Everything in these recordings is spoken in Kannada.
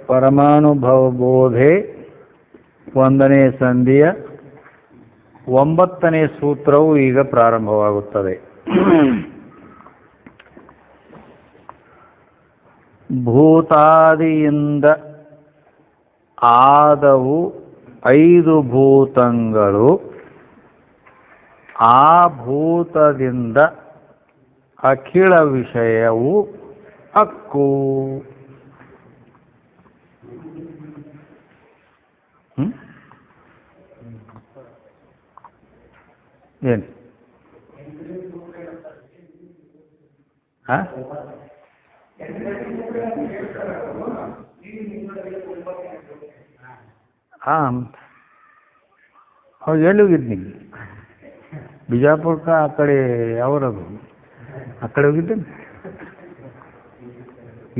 ಪರಮಾನುಭವಬೋಧೆ 1ನೇ ಸಂಧಿಯ 9ನೇ ಸೂತ್ರವು ಈಗ ಪ್ರಾರಂಭವಾಗುತ್ತದೆ. ಭೂತಾದಿಯಿಂದ ಆದವು 5 ಭೂತಗಳು, ಆ ಭೂತದಿಂದ ಅಖಿಳ ವಿಷಯವು ಅಕ್ಕು. ಏನು ಹೌದು, ಎಲ್ಲಿ ಹೋಗಿದ್ನಿ? ಬಿಜಾಪುರಕ್ಕೆ ಆ ಕಡೆ ಯಾವರದು? ಆ ಕಡೆ ಹೋಗಿದ್ದೇನೆ.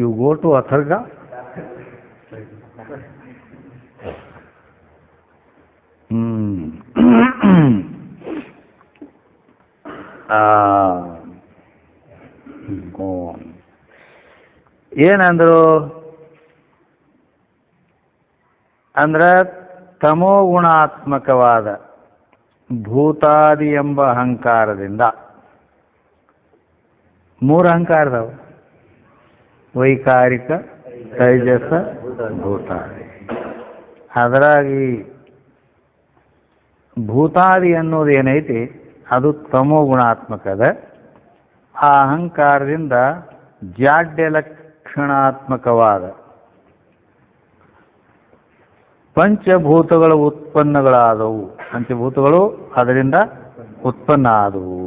ಯು ಗೋ ಟು ಅಥರ್ಗ? ಏನಂದ್ರು ಅಂದ್ರೆ ತಮೋಗುಣಾತ್ಮಕವಾದ ಭೂತಾದಿ ಎಂಬ ಅಹಂಕಾರದಿಂದ 3 ಅಹಂಕಾರದವು: ವೈಕಾರಿಕ, ತೈಜಸ, ಭೂತಾದಿ. ಅದರಾಗಿ ಭೂತಾದಿ ಅನ್ನೋದು ಏನೈತಿ ಅದು ತಮೋಗುಣಾತ್ಮಕದ. ಆ ಅಹಂಕಾರದಿಂದ ಜಾಡ್ಯ ಲಕ್ಷಣಾತ್ಮಕವಾದ ಪಂಚಭೂತಗಳ ಉತ್ಪನ್ನಗಳಾದವು. ಪಂಚಭೂತಗಳು ಅದರಿಂದ ಉತ್ಪನ್ನ ಆದವು.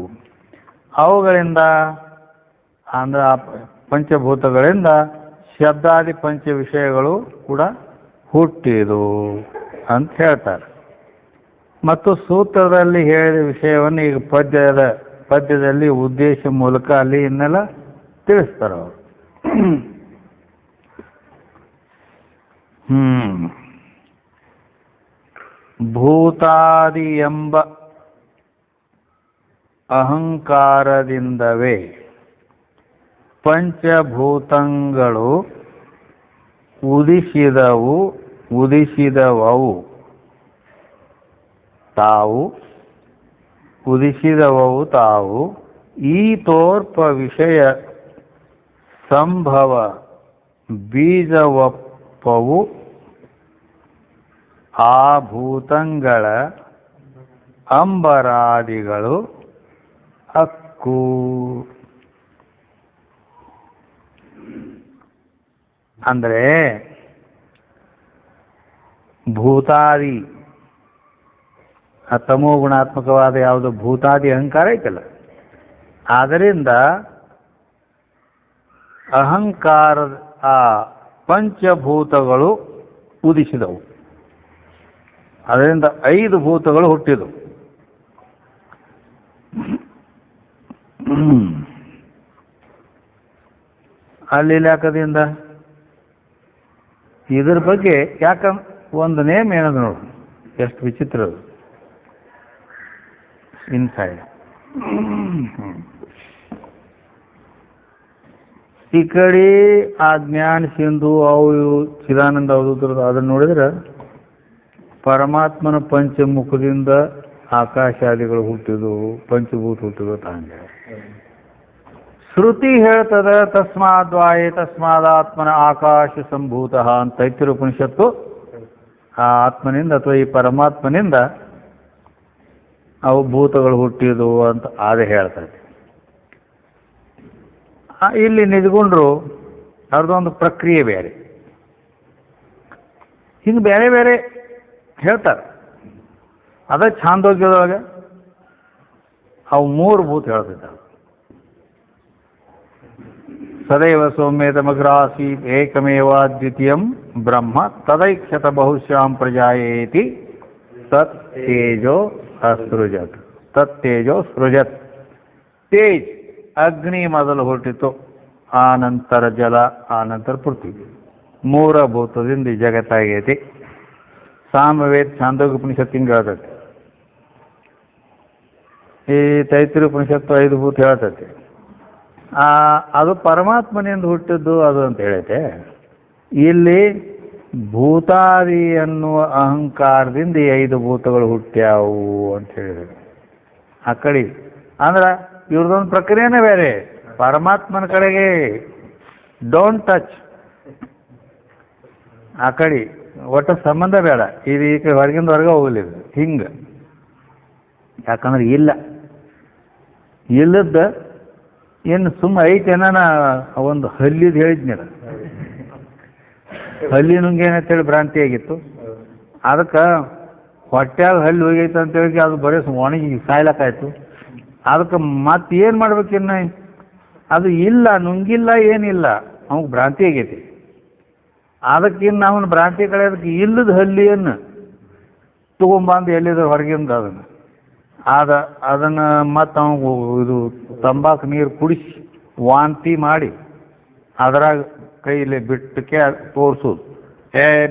ಅವುಗಳಿಂದ ಅಂದ್ರೆ ಆ ಪಂಚಭೂತಗಳಿಂದ ಶಬ್ದಾದಿ ಪಂಚ ವಿಷಯಗಳು ಕೂಡ ಹುಟ್ಟಿದು ಅಂತ ಹೇಳ್ತಾರೆ. ಮತ್ತು ಸೂತ್ರದಲ್ಲಿ ಹೇಳಿದ ವಿಷಯವನ್ನು ಈಗ ಪದ್ಯದಲ್ಲಿ ಉದ್ದೇಶ ಮೂಲಕ ಅಲ್ಲಿ ಇನ್ನೆಲ್ಲ ತಿಳಿಸ್ತಾರೆ ಅವರು. ಭೂತಾದಿ ಎಂಬ ಅಹಂಕಾರದಿಂದವೇ ಪಂಚಭೂತಗಳು ಉದಿಸಿದವವು ತಾವು ಈ ತೋರ್ಪ ವಿಷಯ ಸಂಭವ ಬೀಜವಪ್ಪವು ಆ ಭೂತಂಗಳ ಅಂಬರಾದಿಗಳು ಅಕ್ಕು. ಅಂದ್ರೆ ಭೂತಾದಿ ತಮೋ ಗುಣಾತ್ಮಕವಾದ ಯಾವುದು ಭೂತಾದಿ ಅಹಂಕಾರ ಐತಲ್ಲ, ಆದ್ದರಿಂದ ಅಹಂಕಾರದ ಆ ಪಂಚಭೂತಗಳು ಉದಿಸಿದವು. ಅದರಿಂದ 5 ಭೂತಗಳು ಹುಟ್ಟಿದವು. ಅಲ್ಲಿ ಲೆಕ್ಕದಿಂದ ಇದ್ರ ಬಗ್ಗೆ ಯಾಕ ಒಂದು ನೇಮ್ ಏನದು ನೋಡು, ಎಷ್ಟು ವಿಚಿತ್ರ ಅದು. ಇನ್ಸೈಡ್ ಈ ಕಡೆ ಆ ಜ್ಞಾನ ಸಿಂಧು ಅವು ಚಿದಾನಂದ ಅವಧೂತರು ಅದನ್ನು ನೋಡಿದ್ರೆ ಪರಮಾತ್ಮನ ಪಂಚಮುಖದಿಂದ ಆಕಾಶಾದಿಗಳು ಹುಟ್ಟಿದವು, ಪಂಚಭೂತ ಹುಟ್ಟಿದವು ತಾಂಗೆ. ಶ್ರುತಿ ಹೇಳ್ತದ ತಸ್ಮಾದ್ವಾಯೇ ತಸ್ಮಾದಾತ್ಮನ ಆಕಾಶ ಸಂಭೂತ ಅಂತ ತೈತ್ತಿರ ಉಪನಿಷತ್ತು. ಆ ಆತ್ಮನಿಂದ ಅಥವಾ ಈ ಪರಮಾತ್ಮನಿಂದ ಅವು ಭೂತಗಳು ಹುಟ್ಟಿದವು ಅಂತ ಅದೇ ಹೇಳ್ತಾರೆ. ಇಲ್ಲಿ ನಿಜಗೊಂಡ್ರು ಅವ್ರದ್ದೊಂದು ಪ್ರಕ್ರಿಯೆ ಬೇರೆ, ಹಿಂಗೆ ಬೇರೆ ಬೇರೆ ಹೇಳ್ತಾರೆ. ಅದ ಛಾಂದೋಗ್ಯದೊಳಗೆ ಅವು 3 ಭೂತ ಹೇಳ್ತಿದ್ದಾರೆ. ಸದೈವ ಸೌಮ್ಯತಮಗ್ರಾಸೀತ್ ಏಕಮೇವ ದ್ವಿತೀಯಂ ಬ್ರಹ್ಮ ತದೈಕ್ಷತ ಬಹುಶ್ಯಾಂ ಪ್ರಜಾಯೇತಿ ತತ್ತೇಜೋ ಅಸೃಜತ್. ತತ್ತೇಜೋ ಸೃಜತ್. ತೇಜ್ ಅಗ್ನಿ ಮೊದಲು ಹುಟ್ಟಿತು, ಆನಂತರ ಜಲ, ಆನಂತರ ಪೃಥ್ವಿ. 3 ಭೂತದಿಂದ ಈ ಜಗತ್ತಾಗೈತಿ. ಸಾಮವೇದ ಛಾಂದೋಗ್ಯ ಉಪನಿಷತ್ತು ಹಿಂಗೆ ಹೇಳ್ತೈತಿ. ಈ ತೈತ್ತಿರ ಉಪನಿಷತ್ತು 5 ಭೂತ ಹೇಳ್ತೈತಿ. ಅದು ಪರಮಾತ್ಮನಿಂದ ಹುಟ್ಟಿದ್ದು ಅದು ಅಂತ ಹೇಳೈತೆ. ಇಲ್ಲಿ ಭೂತಾದಿ ಎನ್ನುವ ಅಹಂಕಾರದಿಂದ ಈ 5 ಭೂತಗಳು ಹುಟ್ಟ್ಯಾವು ಅಂತ ಹೇಳಿದರು. ಆ ಕಡೆ ಅಂದ್ರೆ ಇವ್ರದೊಂದು ಪ್ರಕ್ರಿಯೆನೇ ಬೇರೆ. ಪರಮಾತ್ಮನ ಕಡೆಗೆ ಡೋಂಟ್ ಟಚ್, ಆ ಕಡೆ ಒಟ್ಟು ಸಂಬಂಧ ಬೇಡ. ಇದು ಈ ಕಡೆ ಹೊರಗಿಂದ ಹೊರಗೆ ಹೋಗಲಿಲ್ಲ ಹಿಂಗೆ. ಯಾಕಂದ್ರೆ ಇಲ್ಲದ ಏನು ಸುಮ್ಮ ಐತೇನ ಒಂದು ಹಲ್ಲಿದು ಹೇಳಿದ್ನಿಲ್ಲ, ಹಲ್ಲಿ ನುಂಗೇನಂತೇಳಿ ಭ್ರಾಂತಿ ಆಗಿತ್ತು. ಅದಕ್ಕೆ ಹೊಟ್ಯಾಗ ಹಲ್ಲಿ ಹೋಗೈತೆ ಅಂತೇಳಿ ಅದು ಬರೀ ಒಣಗಿ ಸಾಯ್ಲಕ್ಕಾಯ್ತು. ಅದಕ್ಕೆ ಮತ್ತೇನು ಮಾಡ್ಬೇಕಿನ್ನ? ಅದು ಇಲ್ಲ, ನುಂಗಿಲ್ಲ, ಏನಿಲ್ಲ, ಅವಾಗ ಭ್ರಾಂತಿ ಆಗೈತಿ. ಅದಕ್ಕಿನ್ನು ಅವನ ಭ್ರಾಂತಿ ಕಳೆಯೋದಕ್ಕೆ ಇಲ್ಲದ ಹಲ್ಲಿಯನ್ನು ತಗೊಂಬಂದು ಎಲ್ಲಿದ್ರು ಹೊರಗಿಂದ ಅದನ್ನು ಮತ್ತು ಅವ ಇದು ತಂಬಾಕು ನೀರು ಕುಡಿಸಿ ವಾಂತಿ ಮಾಡಿ ಅದರಾಗ ಕೈಲಿ ಬಿಟ್ಟಕ್ಕೆ ತೋರಿಸೋದು.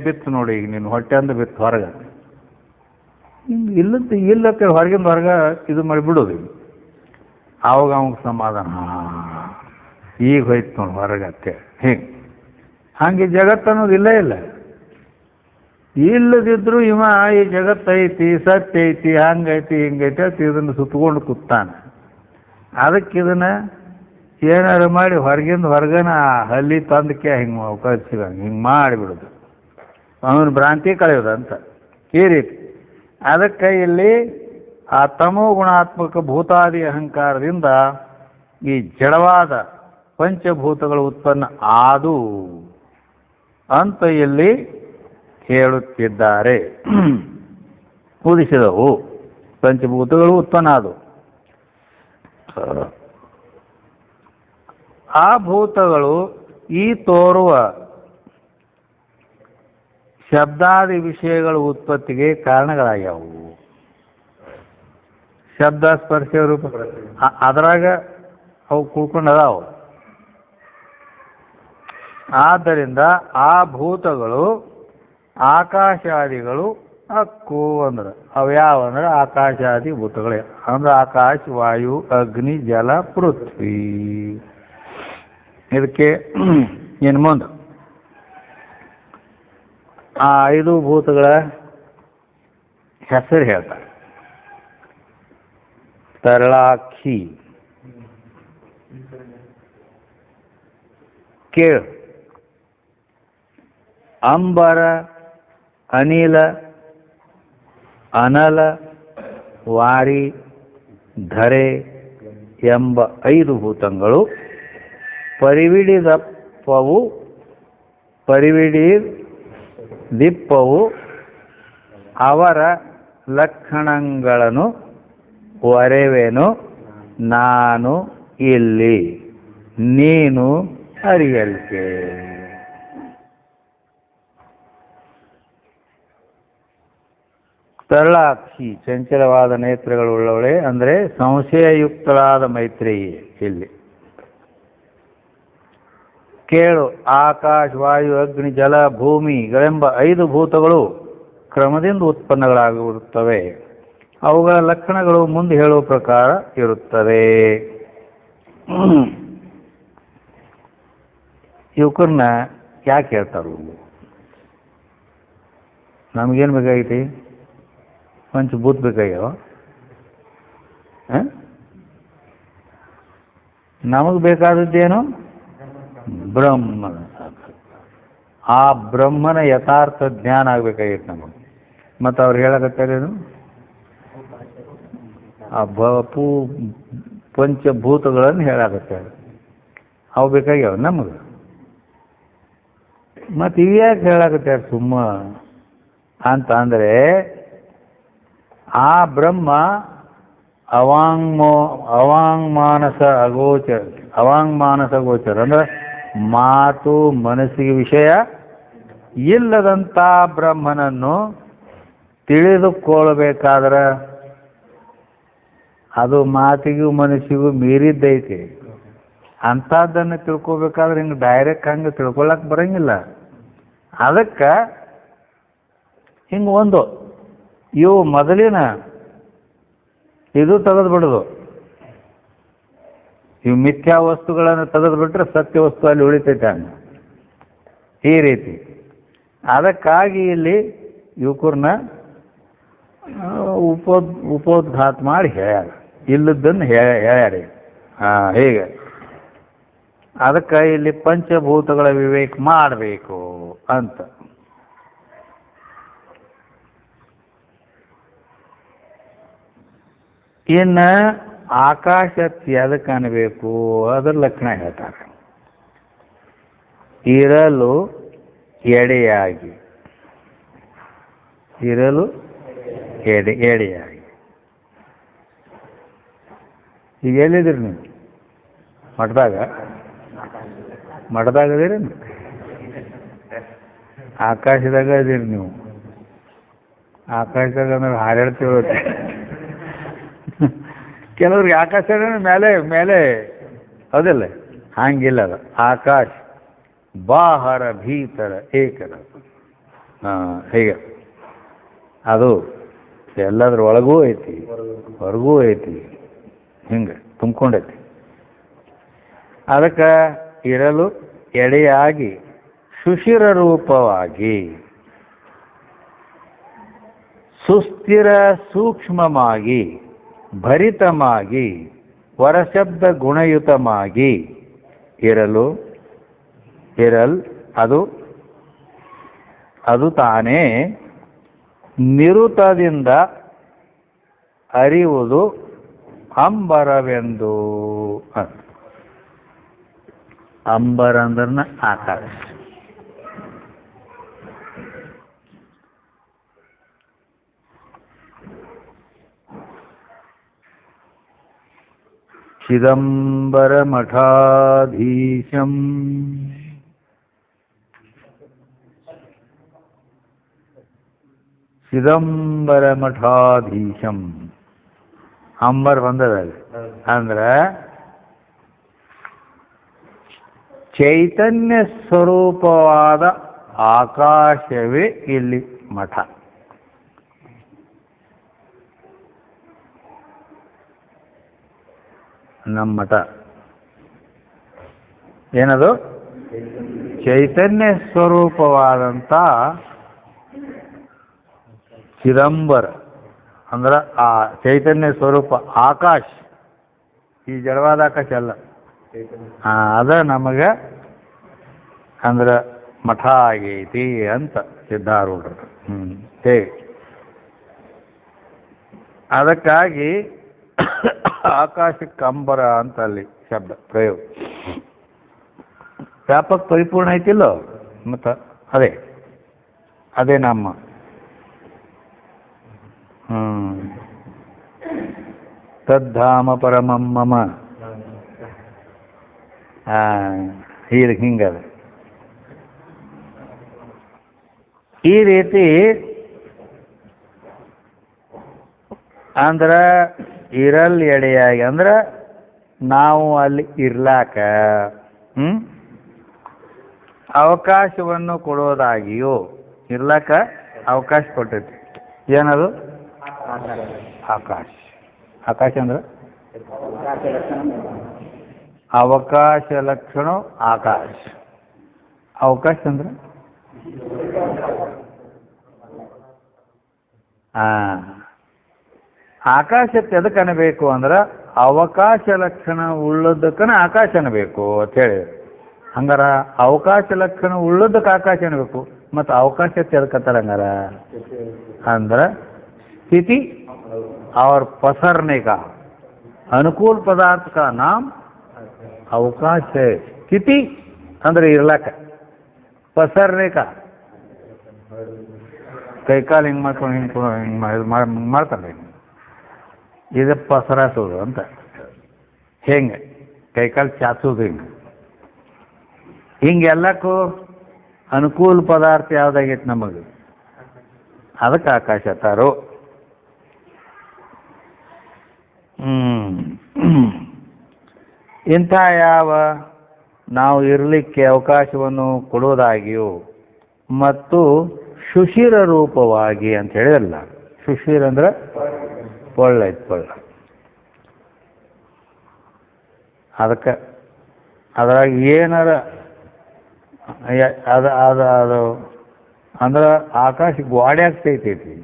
ಬಿತ್ತು ನೋಡಿ, ಈಗ ನೀನು ಹೊಟ್ಟೆಂದು ಬಿತ್ತು ಹೊರಗೆ. ಇಲ್ಲತ್ತೆ ಹೊರಗಿಂದ ಹೊರಗೆ ಇದು ಮಾಡಿಬಿಡೋದು. ಆವಾಗ ಅವಾಗ ಸಮಾಧಾನ, ಈಗ ಹೋಯ್ತು ನೋಡಿ ಹೊರಗತ್ತೆ. ಹಂಗೆ ಜಗತ್ತು ಅನ್ನೋದು ಇಲ್ಲ. ಇಲ್ಲದಿದ್ರು ಇವ ಈ ಜಗತ್ತೈತಿ, ಸತ್ಯ ಐತಿ, ಹಂಗೈತಿ, ಹಿಂಗೈತಿ ಅಂತ ಇದನ್ನು ಸುತ್ತಕೊಂಡು ಕೂತಾನೆ. ಅದಕ್ಕೆ ಇದನ್ನ ಏನಾರು ಮಾಡಿ ಹೊರಗಿಂದ ಹೊರಗನ ಹಲ್ಲಿ ತಂದಕ್ಕೆ ಹಿಂಗೆ ಕಳಿಸಿದ ಹಿಂಗೆ ಮಾಡಿಬಿಡೋದು, ಅವನ ಭ್ರಾಂತಿ ಕಳೆಯೋದಂತ ಈ ರೀತಿ. ಅದಕ್ಕೆ ಇಲ್ಲಿ ಆ ತಮೋ ಗುಣಾತ್ಮಕ ಭೂತಾದಿ ಅಹಂಕಾರದಿಂದ ಈ ಜಡವಾದ ಪಂಚಭೂತಗಳು ಉತ್ಪನ್ನ ಆದು ಅಂತ ಇಲ್ಲಿ ಹೇಳುತ್ತಿದ್ದಾರೆ. ಉದಿಸಿದವು ಪಂಚಭೂತಗಳು ಉತ್ಪನ್ನ ಆದವು. ಆ ಭೂತಗಳು ಈ ತೋರುವ ಶಬ್ದಾದಿ ವಿಷಯಗಳ ಉತ್ಪತ್ತಿಗೆ ಕಾರಣಗಳಾಗ್ಯಾವು. ಶಬ್ದ ಸ್ಪರ್ಶ ರೂಪ ಅದರಾಗ ಅವು ಕುಳ್ಕೊಂಡು ಅದಾವ. ಆದ್ದರಿಂದ ಆ ಭೂತಗಳು ಆಕಾಶಾದಿಗಳು ಹಕ್ಕು ಅಂದ್ರೆ ಅವ್ಯಾವ ಅಂದ್ರೆ ಆಕಾಶಾದಿ ಭೂತಗಳೇ ಅಂದ್ರೆ ಆಕಾಶ, ವಾಯು, ಅಗ್ನಿ, ಜಲ, ಪೃಥ್ವಿ. ಇದಕ್ಕೆ ಏನು ಮುಂದೆ ಆ 5 ಭೂತಗಳ ಹೆಸರು ಹೇಳ್ತಾರೆ. ತರಳಾಕ್ಷಿ ಕೇಳು, ಅಂಬರ, ಅನಿಲ, ಅನಲ, ವಾರಿ, ಧರೆ ಎಂಬ 5 ಭೂತಗಳು ಪರಿವಿಡಿದಿಪ್ಪವು ಅವರ ಲಕ್ಷಣಗಳನ್ನು ಒರೆವೆನು ನಾನು ಇಲ್ಲಿ ನೀನು ಅರಿಯಲ್ಕೆ. ತರಳಾಕ್ಷಿ ಚಂಚಲವಾದ ನೇತ್ರಗಳುಳ್ಳವಳೆ ಅಂದರೆ ಸಂಶಯಯುಕ್ತಳಾದ ಮೈತ್ರೇಯಿ. ಇಲ್ಲಿ ಕೇಳು, ಆಕಾಶ, ವಾಯು, ಅಗ್ನಿ, ಜಲ, ಭೂಮಿಗಳೆಂಬ 5 ಭೂತಗಳು ಕ್ರಮದಿಂದ ಉತ್ಪನ್ನಗಳಾಗಿರುತ್ತವೆ. ಅವುಗಳ ಲಕ್ಷಣಗಳು ಮುಂದೆ ಹೇಳುವ ಪ್ರಕಾರ ಇರುತ್ತದೆ. ಇವಕನ್ನ ಯಾಕೆ ಹೇಳ್ತಾರು? ನಮಗೇನು ಬೇಕಾಗೈತಿ? ಪಂಚಭೂತ ಬೇಕಾಗ್ಯಾವ. ನಮಗೆ ಬೇಕಾದದ್ದೇನು? ಬ್ರಹ್ಮನ. ಆ ಬ್ರಹ್ಮನ ಯಥಾರ್ಥ ಜ್ಞಾನ ಆಗ್ಬೇಕಾಗಿತ್ತು ನಮಗೆ. ಮತ್ತು ಅವ್ರು ಹೇಳಕತ್ತಾರೇನು? ಆ ಪಂಚಭೂತಗಳನ್ನು ಹೇಳಕತ್ತಾರೆ. ಅವು ಬೇಕಾಗ್ಯಾವ ನಮಗೆ. ಮತ್ತು ಇವ್ಯಾಕೆ ಹೇಳಕತ್ತಾರೆ ಸುಮ್ಮ ಅಂತ ಅಂದರೆ, ಆ ಬ್ರಹ್ಮ ಅವಾಂಗ್ಮಾನಸ ಗೋಚರ ಅಂದ್ರೆ ಮಾತು ಮನಸ್ಸಿಗೆ ವಿಷಯ ಇಲ್ಲದಂಥ ಬ್ರಹ್ಮನನ್ನು ತಿಳಿದುಕೊಳ್ಳಬೇಕಾದ್ರೆ ಅದು ಮಾತಿಗೂ ಮನಸ್ಸಿಗೂ ಮೀರಿದ್ದೈತಿ. ಅಂಥದ್ದನ್ನು ತಿಳ್ಕೊಬೇಕಾದ್ರೆ ಹಿಂಗೆ ಡೈರೆಕ್ಟ್ ಹಂಗೆ ತಿಳ್ಕೊಳಕ್ಕೆ ಬರಂಗಿಲ್ಲ. ಅದಕ್ಕೆ ಹಿಂಗೆ ಇವು ಮೊದಲಿನ ಇದು ತೆಗೆದುಬಿಡೋದು. ಇವು ಮಿಥ್ಯಾ ವಸ್ತುಗಳನ್ನು ತೆಗೆದುಬಿಟ್ರೆ ಸತ್ಯ ವಸ್ತು ಅಲ್ಲಿ ಉಳಿತೈತೆ. ಹಂಗೆ ಈ ರೀತಿ. ಅದಕ್ಕಾಗಿ ಇಲ್ಲಿ ಯುವಕರನ್ನ ಉಪೋದ್ಘಾತ ಮಾಡಿ ಹೇಳ್ಯಾರ, ಇಲ್ಲದನ್ನು ಹೇಳ್ಯಾರ. ಹೀಗೆ ಅದಕ್ಕೆ ಇಲ್ಲಿ ಪಂಚಭೂತಗಳ ವಿವೇಕ ಮಾಡಬೇಕು ಅಂತ. ಇನ್ನು ಆಕಾಶ ಎದಕ್ಕೆ ಅನ್ಬೇಕು ಅದರ ಲಕ್ಷಣ ಹೇಳ್ತಾರೆ. ಇರಲು ಎಡೆಯಾಗಿ, ಇರಲು ಎಡೆಯಾಗಿ. ಈಗ ಎಲ್ಲಿದ್ದೀರಿ ನೀವು? ಮಠದಾಗ ಅದೀರಿ, ಆಕಾಶದಾಗ ಅದೀರಿ ನೀವು. ಆಕಾಶದಾಗ ಅಂದ್ರೆ ಹಾರಾಡ್ತಿರುತ್ತೆ. ಕೆಲವ್ರಿಗೆ ಆಕಾಶ ಮೇಲೆ ಮೇಲೆ ಹೌದಿಲ್ಲ, ಹಂಗಿಲ್ಲ. ಅದು ಆಕಾಶ ಬಾಹರ ಭೀತರ ಏಕರ. ಹೀಗೆ ಅದು ಎಲ್ಲದ್ರ ಒಳಗೂ ಐತಿ ಹೊರಗೂ ಐತಿ, ಹಿಂಗೆ ತುಂಬ್ಕೊಂಡೈತಿ. ಅದಕ್ಕೆ ಇರಲು ಎಡೆಯಾಗಿ ಸುಶಿರ ರೂಪವಾಗಿ ಸುಸ್ಥಿರ ಸೂಕ್ಷ್ಮವಾಗಿ ಭರಿತಮಾಗಿ ವರಶಬ್ದ ಗುಣಯುತಮಾಗಿ ಇರಲು ಅದು ತಾನೇ ನಿರುತದಿಂದ ಅರಿವುದು ಅಂಬರವೆಂದು. ಅಂಬರ ಅಂದ್ರನ ಆಕಾಶ. ಚಿದಂಬರ ಮಠಾಧೀಶಂ ಚಿದಂಬರ ಮಠಾಧೀಶಂ ಅಂಬರ್ ಬಂದದ. ಅಂದ್ರೆ ಚೈತನ್ಯ ಸ್ವರೂಪವಾದ ಆಕಾಶವೇ ಇಲ್ಲಿ ಮಠ. ನಮ್ಮ ಮಠ ಏನದು? ಚೈತನ್ಯ ಸ್ವರೂಪವಾದಂಥ ಚಿದಂಬರ ಅಂದ್ರೆ ಆ ಚೈತನ್ಯ ಸ್ವರೂಪ ಆಕಾಶ, ಈ ಜಡವಾದ ಆಕಾಶ ಅಲ್ಲ. ಅದ ನಮಗೆ ಅಂದ್ರೆ ಮಠ ಆಗೈತಿ ಅಂತ ಸಿದ್ಧಾರೂಢರು. ಹೇಗೆ ಅದಕ್ಕಾಗಿ ಆಕಾಶಕ್ಕೆ ಅಂಬರ ಅಂತ ಅಲ್ಲಿ ಶಬ್ದ ಪ್ರಯೋಗ. ವ್ಯಾಪಕ ಪರಿಪೂರ್ಣ ಐತಿಲ್ಲೋ, ಮತ್ತ ಅದೇ ನಮ್ಮ ತದ್ಧಾಮ ಪರಮಂ ಮಮ. ಹಿಂಗದ. ಈ ರೀತಿ ಅಂದ್ರ ಇರಲ್ ಎಡೆಯಾಗಿ ಅಂದ್ರ ನಾವು ಅಲ್ಲಿ ಇರ್ಲಾಕ ಅವಕಾಶವನ್ನು ಕೊಡೋದಾಗಿಯೋ, ಇರ್ಲಾಕ ಅವಕಾಶ ಕೊಟ್ಟೈತಿ. ಏನದು? ಆಕಾಶ. ಆಕಾಶ ಅಂದ್ರೆ ಅವಕಾಶ ಲಕ್ಷಣ ಆಕಾಶ. ಅವಕಾಶ ಅಂದ್ರೆ ಆಕಾಶಕ್ಕೆ ಎದಕ್ಕೆ ಅನ್ಬೇಕು ಅಂದ್ರೆ ಅವಕಾಶ ಲಕ್ಷಣ ಉಳ್ಳದಕ್ಕನ ಆಕಾಶ ಅನ್ಬೇಕು ಅಂತ ಹೇಳಿ. ಹಂಗಾರ ಅವಕಾಶ ಲಕ್ಷಣ ಉಳ್ಳದಕ್ಕೆ ಆಕಾಶ ಅನ್ಬೇಕು. ಮತ್ತು ಅವಕಾಶಕ್ಕೆ ಎದಕ್ಕತ್ತಾರ ಹಂಗಾರ ಅಂದ್ರೆ स्थिति और पसरने का अनुकूल पदार्थ का नाम अवकाश है. स्थिति ಅಂದ್ರೆ ಇರ್ಲಾಕ, ಪಸರ್ನೆ का ಕೈಕಾಲು ಹಿಂಗೆ ಮಾಡ್ಕೊಂಡು ಹಿಂಗೆ ಮಾಡ್ತಾರೆ, ಇದು ಪಸರಾಸೋದು ಅಂತ. ಹೆಂಗೆ ಕೈಕಾಲು ಚಾಚೋದು ಹಿಂಗೆಲ್ಲಕ್ಕೂ ಅನುಕೂಲ ಪದಾರ್ಥ ಯಾವ್ದಾಗೈತೆ ನಮಗೆ, ಅದಕ್ಕೆ ಆಕಾಶ ತಾರೋ. ಇಂಥ ಯಾವ ನಾವು ಇರಲಿಕ್ಕೆ ಅವಕಾಶವನ್ನು ಕೊಡುವುದಾಗಿಯೂ ಮತ್ತು ಸುಶಿರ ರೂಪವಾಗಿ ಅಂತ ಹೇಳಿರಲ್ಲ. ಸುಶಿರ ಅಂದ್ರೆ ಒಳ್ಳೈತೆ ಒಳ್ಳ. ಅದಕ್ಕೆ ಅದ್ರಾಗ ಏನಾರ ಅದು ಅದು ಅದು ಅಂದ್ರೆ ಆಕಾಶ ಗೋಡೆ ಆಗ್ತೈತಿ.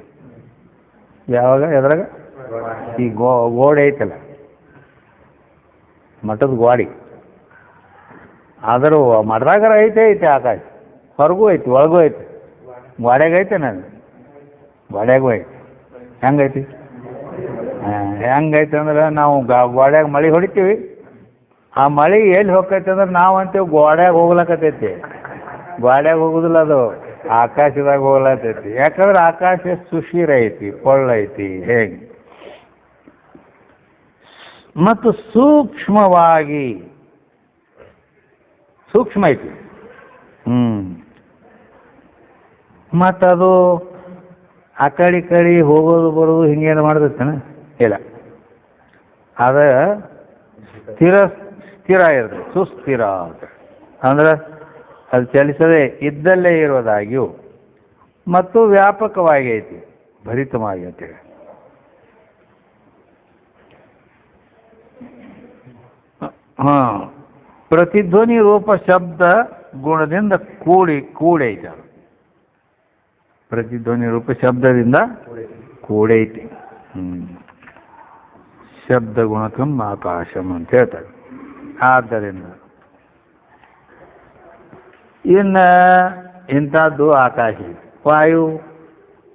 ಯಾವಾಗ ಎದ್ರಾಗ ಈ ಗೋಡೆ ಐತಲ್ಲ, ಮಠದ ಗೋಡಿ, ಆದರೂ ಮಠದಾಗರ ಐತೆ ಆಕಾಶ, ಹೊರಗೂ ಐತಿ ಒಳಗೂ ಐತಿ. ಗೋಡೆಗೆ ಐತೆ ನಾನು ಗೋಡೆಗೂ ಐತಿ. ಹೆಂಗೈತಿ? ಹೆಂಗೈತೆ ಅಂದ್ರೆ ನಾವು ಗೋಡ್ಯಾಗ ಮಳೆ ಹೊಡಿತೀವಿ, ಆ ಮಳೆ ಎಲ್ಲಿ ಹೋಗ್ತೈತಿ ಅಂದ್ರೆ ನಾವು ಅಂತೀವಿ ಗೋಡ್ಯಾಗ ಹೋಗ್ಲಕತ್ತೈತಿ. ಗೋಡ್ಯಾಗ ಹೋಗುದಿಲ್ಲ, ಅದು ಆಕಾಶದಾಗ ಹೋಗ್ಲತ್ತೈತಿ. ಯಾಕಂದ್ರೆ ಆಕಾಶ ಸುಶೀರ ಐತಿ, ಕೊಳ್ಳೈತಿ. ಹೇಗೆ ಮತ್ತು ಸೂಕ್ಷ್ಮವಾಗಿ ಸೂಕ್ಷ್ಮ ಐತಿ. ಮತ್ತದು ಆ ಕಡೆ ಹೋಗೋದು ಬರೋದು ಹಿಂಗೇನು ಮಾಡ್ತೈತೇನ? ಇಲ್ಲ, ಅದ ಸ್ಥಿರ ಇರ್ತದೆ, ಸುಸ್ಥಿರ ಅಂದ್ರೆ ಅದು ಚಲಿಸದೆ ಇದ್ದಲ್ಲೇ ಇರೋದಾಗಿಯೂ ಮತ್ತು ವ್ಯಾಪಕವಾಗಿ ಐತಿ, ಭರಿತವಾಗಿ ಅಂತೇಳಿ. ಪ್ರತಿಧ್ವನಿ ರೂಪ ಶಬ್ದ ಗುಣದಿಂದ ಕೂಡೈತಿ. ಅದು ಪ್ರತಿಧ್ವನಿ ರೂಪ ಶಬ್ದದಿಂದ ಕೂಡೈತಿ. ಶಬ್ದ ಗುಣಕಂ ಆಕಾಶಂ ಅಂತ ಹೇಳ್ತಾರೆ. ಆದ್ದರಿಂದ ಇಂಥದ್ದು ಆಕಾಶ.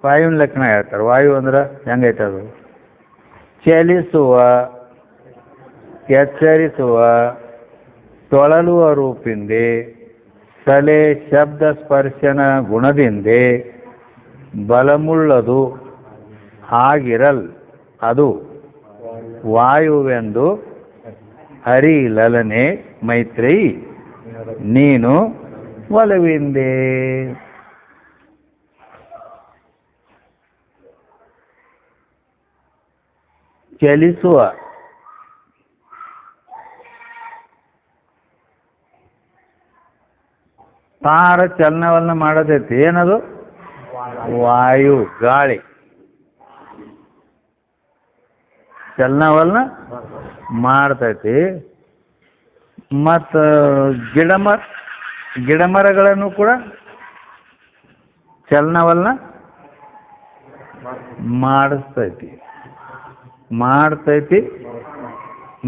ವಾಯುವಿನ ಲಕ್ಷಣ ಹೇಳ್ತಾರೆ. ವಾಯು ಅಂದ್ರೆ ಹೆಂಗೈತೆ? ಅದು ಚಲಿಸುವ, ಎಚ್ಚರಿಸುವ, ತೊಳಲುವ ರೂಪಿಂದೆ, ಸಲೆ ಶಬ್ದ ಸ್ಪರ್ಶನ ಗುಣದಿಂದೆ ಬಲಮುಳ್ಳದು ಆಗಿರಲ್ ಅದು ವಾಯುವೆಂದು ಅರಿಲಲನೆ ಮೈತ್ರೇಯಿ ನೀನು ಒಲವಿಂದೆ. ಚಲಿಸುವ, ತಾರ ಚಲನವಲನ ಮಾಡತೈತಿ. ಏನದು? ವಾಯು, ಗಾಳಿ ಚಲನವಲನ ಮಾಡ್ತೈತಿ. ಮತ್ತು ಗಿಡಮರಗಳನ್ನು ಕೂಡ ಚಲನವಲನ ಮಾಡ್ತೈತಿ